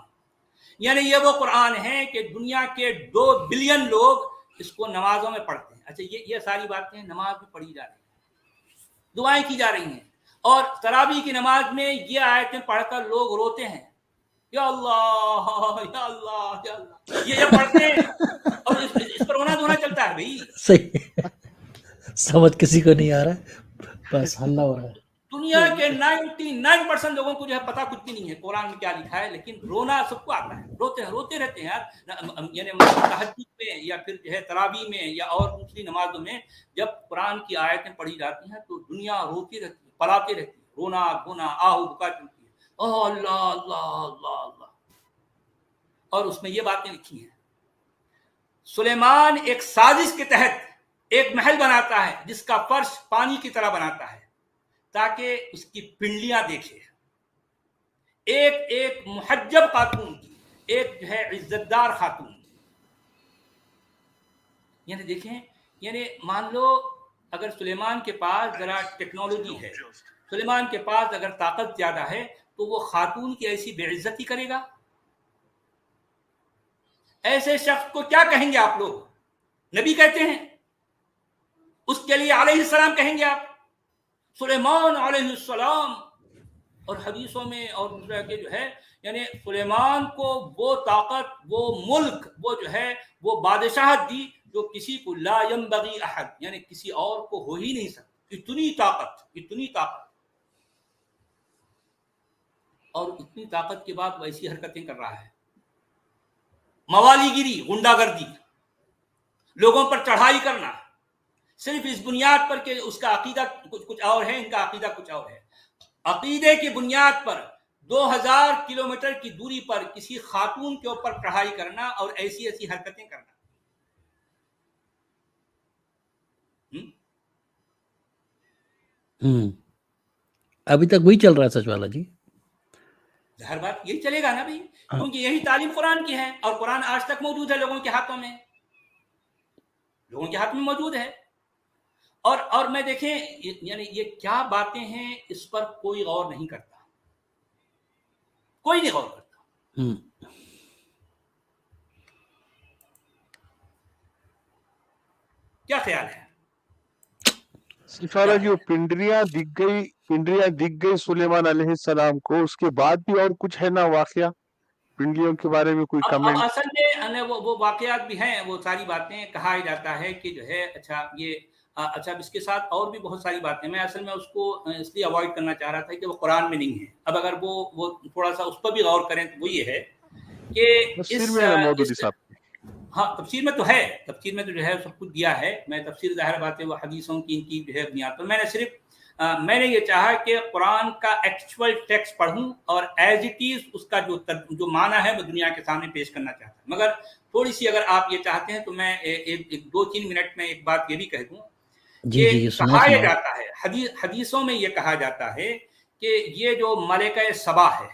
یعنی یہ وہ قرآن ہے کہ دنیا کے 2 بلین لوگ اس کو نمازوں میں پڑھتے ہیں. اچھا, یہ ساری باتیں نماز میں پڑھی جا رہی ہیں, دعائیں کی جا رہی ہیں, اور تراویح کی نماز میں یہ آیتیں پڑھ کر لوگ روتے ہیں, یا اللہ یا اللہ یا اللہ, یہ پڑھتے ہیں, اور اس پر رونا دھونا چلتا ہے بھائی. صحیح, سمجھ کسی کو نہیں آ رہا ہے, بس ہلہ ہو رہا ہے. دنیا کے 99% لوگوں کو جو ہے پتا کچھ بھی نہیں ہے قرآن میں کیا لکھا ہے, لیکن رونا سب کو آتا ہے, روتے رہتے ہیں یار. یعنی تہجد میں یا پھر جو ہے تراویح میں یا اور دوسری نمازوں میں جب قرآن کی آیتیں پڑھی جاتی ہیں تو دنیا روتی رہتی ہے, پلاتی رہتی ہے, رونا دھونا آہو بکا چلتی ہے, اوہ اللہ اللہ اللہ اللہ. اور اس میں یہ باتیں لکھی ہیں, سلیمان ایک سازش کے تحت ایک محل بناتا ہے جس کا فرش پانی کی طرح بناتا ہے تاکہ اس کی پنڈلیاں دیکھے. ایک محجب خاتون کی, ایک جو ہے عزت دار خاتون. یعنی دیکھیں, یعنی مان لو اگر سلیمان کے پاس ذرا ٹیکنالوجی ہے, سلیمان کے پاس اگر طاقت زیادہ ہے, تو وہ خاتون کی ایسی بے عزتی کرے گا؟ ایسے شخص کو کیا کہیں گے آپ لوگ؟ نبی کہتے ہیں, اس کے لیے علیہ السلام کہیں گے آپ, سلیمان علیہ السلام. اور حدیثوں میں اور دوسرا کہ جو ہے یعنی سلیمان کو وہ طاقت, وہ ملک, وہ جو ہے وہ بادشاہت دی جو کسی کو لا ينبغي احد, یعنی کسی اور کو ہو ہی نہیں سکتی. اتنی طاقت, اور اتنی طاقت کے بعد وہ ایسی حرکتیں کر رہا ہے. موالی گیری, غنڈہ گردی, لوگوں پر چڑھائی کرنا, صرف اس بنیاد پر کہ اس کا عقیدہ کچھ اور ہے, ان کا عقیدہ کچھ اور ہے. عقیدے کی بنیاد پر 2000 کلومیٹر کی دوری پر کسی خاتون کے اوپر چڑھائی کرنا اور ایسی حرکتیں کرنا. ابھی تک وہی چل رہا ہے سچ والا جی. ظاہر بات یہی چلے گا نا بھائی, کیونکہ یہی تعلیم قرآن کی ہے, اور قرآن آج تک موجود ہے لوگوں کے ہاتھوں میں, لوگوں کے ہاتھ میں موجود ہے. اور میں دیکھیں یعنی یہ کیا باتیں ہیں, اس پر کوئی غور نہیں کرتا, کوئی نہیں غور کرتا. کیا خیال ہے سفارہ جو پنڈریاں دکھ گئی سلیمان علیہ السلام کو, اس کے بعد بھی اور کچھ ہے نا واقعہ پنڈلیوں کے بارے میں, کوئی اب کمنٹ؟ اصل میں وہ واقعات بھی ہیں, وہ ساری باتیں کہا جاتا ہے کہ جو ہے اچھا اس کے ساتھ اور بھی بہت ساری باتیں. میں اصل میں اس کو اس لیے اوائڈ کرنا چاہ رہا تھا کہ وہ قرآن میں نہیں ہے. اب اگر وہ تھوڑا سا اس پر بھی غور کریں تو وہ یہ ہے کہ ہاں تفسیر میں تو ہے, تفسیر میں تو جو ہے سب کچھ دیا ہے. میں تفسیر ظاہر بات ہے وہ حدیثوں کی ان کی جو ہے بنیاد پر, میں نے یہ چاہا کہ قرآن کا ایکچوئل ٹیکسٹ پڑھوں اور ایز اٹ از اس کا جو معنی ہے وہ دنیا کے سامنے پیش کرنا چاہتا ہوں. مگر تھوڑی سی اگر آپ یہ چاہتے ہیں تو میں 2-3 منٹ میں ایک بات یہ بھی کہہ دوں کہ کہا جاتا ہے حدیثوں میں یہ کہا جاتا ہے کہ یہ جو ملکہ سبا ہے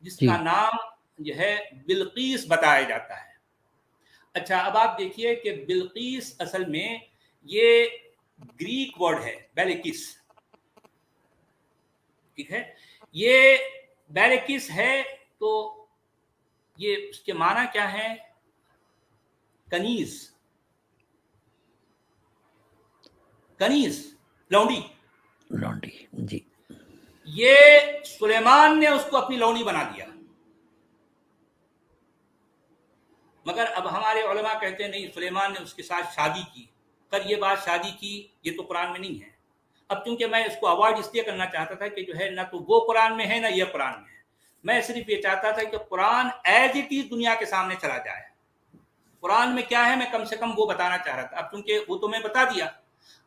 جس کا نام جو ہے بلقیس بتایا جاتا ہے, अच्छा, अब आप देखिए कि बिल्कीस असल में ये ग्रीक वर्ड है, बेलिकिस, ठीक है। ये बेलिकिस है तो ये उसके माना क्या है? कनीज, कनीज, लौंडी, लौंडी जी। ये सुलेमान ने उसको अपनी लौंडी बना दिया। मगर अब हमारे उलमा कहते हैं नहीं, सुलेमान ने उसके साथ शादी की। पर ये बात शादी की ये तो कुरान में नहीं है। अब क्योंकि मैं इसको अवॉइड इसलिए करना चाहता था कि जो है ना तो वो कुरान में है ना ये कुरान में है। मैं सिर्फ ये चाहता था कि कुरान एज इट इज दुनिया के सामने चला जाए। कुरान में क्या है मैं कम से कम वो बताना चाह रहा था। अब क्योंकि वो तो मैं बता दिया,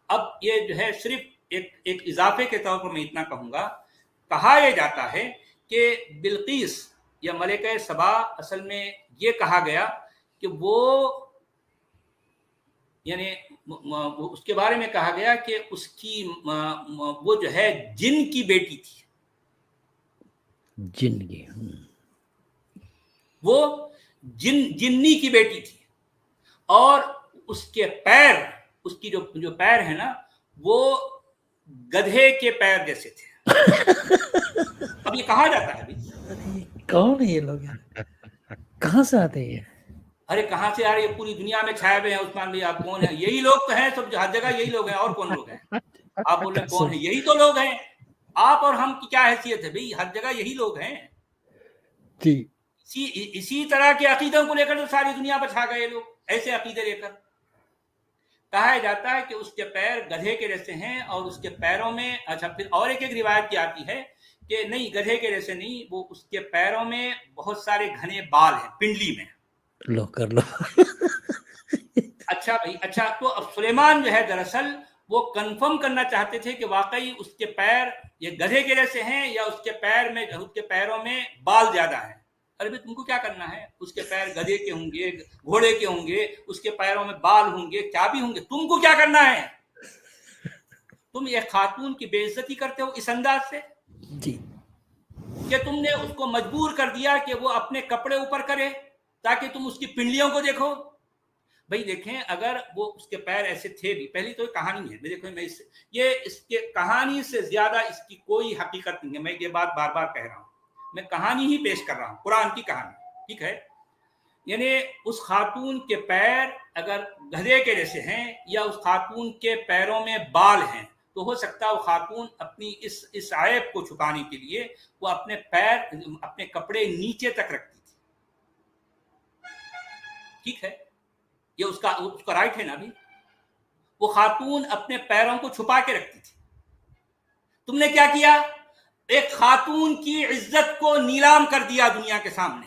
अब ये जो है सिर्फ एक इजाफे के तौर पर मैं इतना कहूँगा, कहा यह जाता है कि बिल्कीस या मलिका सबा असल में ये कहा गया कि वो यानी उसके बारे में कहा गया कि उसकी वो जो है जिन की बेटी थी। जिन की, वो जिन्नी की बेटी थी और उसके पैर, उसकी जो पैर है ना वो गधे के पैर जैसे थे। अब ये कहा जाता है अभी, कौन है ये लोग, कहाँ से आते हैं? अरे कहाँ से यार, ये पूरी दुनिया में छाए हुए हैं। उस्मान भाई आप कौन है? यही लोग तो हैं, सब हर जगह यही लोग हैं। और कौन लोग हैं? आप बोल रहे कौन है? यही तो लोग हैं। आप और हम की क्या हैसियत है भाई? हर जगह यही लोग हैं जी। इसी तरह के अकीदों को लेकर तो सारी दुनिया पर छा गए लोग, ऐसे अकीदे लेकर। कहा जाता है कि उसके पैर गधे के जैसे हैं और उसके पैरों में, अच्छा फिर और एक रिवायत की आती है कि नहीं गधे के जैसे नहीं, वो उसके पैरों में बहुत सारे घने बाल हैं पिंडली में। लो कर लो। अच्छा भाई, अच्छा तो अब सुलेमान जो है दरअसल वो कंफर्म करना चाहते थे कि वाकई उसके पैर ये गधे के जैसे हैं या उसके पैरों में बाल ज्यादा हैं। अरे भाई तुमको क्या करना है? उसके पैर गधे के होंगे, घोड़े के होंगे, उसके पैरों में बाल होंगे, क्या भी होंगे, तुमको क्या करना है? तुम एक खातून की बेइज्जती करते हो इस अंदाज से जी कि तुमने उसको मजबूर कर दिया कि वो अपने कपड़े ऊपर करे ताकि तुम उसकी पिंडलियों को देखो। भाई देखें, अगर वो उसके पैर ऐसे थे भी, पहली तो कहानी है, देखो मैं इसके कहानी से ज्यादा इसकी कोई हकीकत नहीं है। मैं ये बात बार बार कह रहा हूँ, मैं कहानी ही पेश कर रहा हूँ, कुरान की कहानी, ठीक है। यानी उस खातून के पैर अगर गधे के जैसे हैं या उस खातून के पैरों में बाल हैं तो हो सकता है वो खातून अपनी इस आयब को छुपाने के लिए वो अपने पैर, अपने कपड़े नीचे तक रखती थी, ठीक है। ये उसका राइट है ना भी, वो खातून अपने पैरों को छुपा के रखती थी। तुमने क्या किया? एक खातून की इज्जत को नीलाम कर दिया दुनिया के सामने।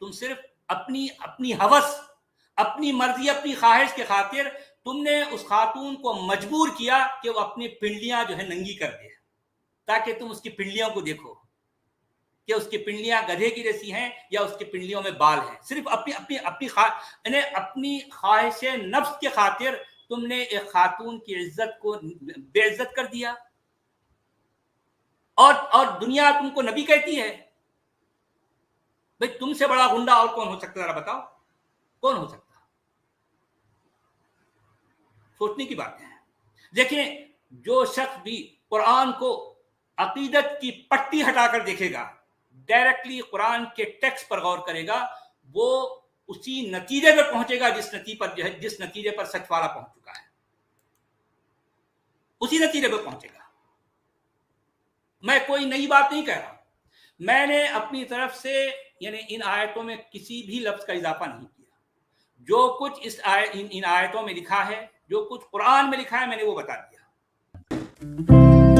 तुम सिर्फ अपनी हवस, अपनी मर्जी, अपनी ख्वाहिश के खातिर तुमने उस खातून को मजबूर किया कि वो अपनी पिंडलियां जो है नंगी कर दे ताकि तुम उसकी पिंडलियों को देखो कि उसकी पिंडलियां गधे की जैसी हैं या उसकी पिंडलियों में बाल हैं। सिर्फ अपनी ख्वाहिश नफ्स के खातिर तुमने एक खातून की इज्जत को बेइज्जत कर दिया और दुनिया तुमको नबी कहती है। भाई तुमसे बड़ा गुंडा और कौन हो सकता है? जरा बताओ, कौन हो सकता? सोचने की बात है। देखिए, जो शख्स भी कुरान को अकीदत की पट्टी हटाकर देखेगा, डायरेक्टली कुरान के टेक्स्ट पर गौर करेगा, वो उसी नतीजे पर पहुंचेगा जिस नतीजे पर सच वाला पहुंच चुका है, उसी नतीजे पर पहुंचेगा। मैं कोई नई बात नहीं कह रहा, मैंने अपनी तरफ से यानी इन आयतों में किसी भी लफ्ज का इजाफा नहीं किया। जो कुछ इन आयतों में लिखा है, जो कुछ कुरान में लिखा है, मैंने वो बता दिया।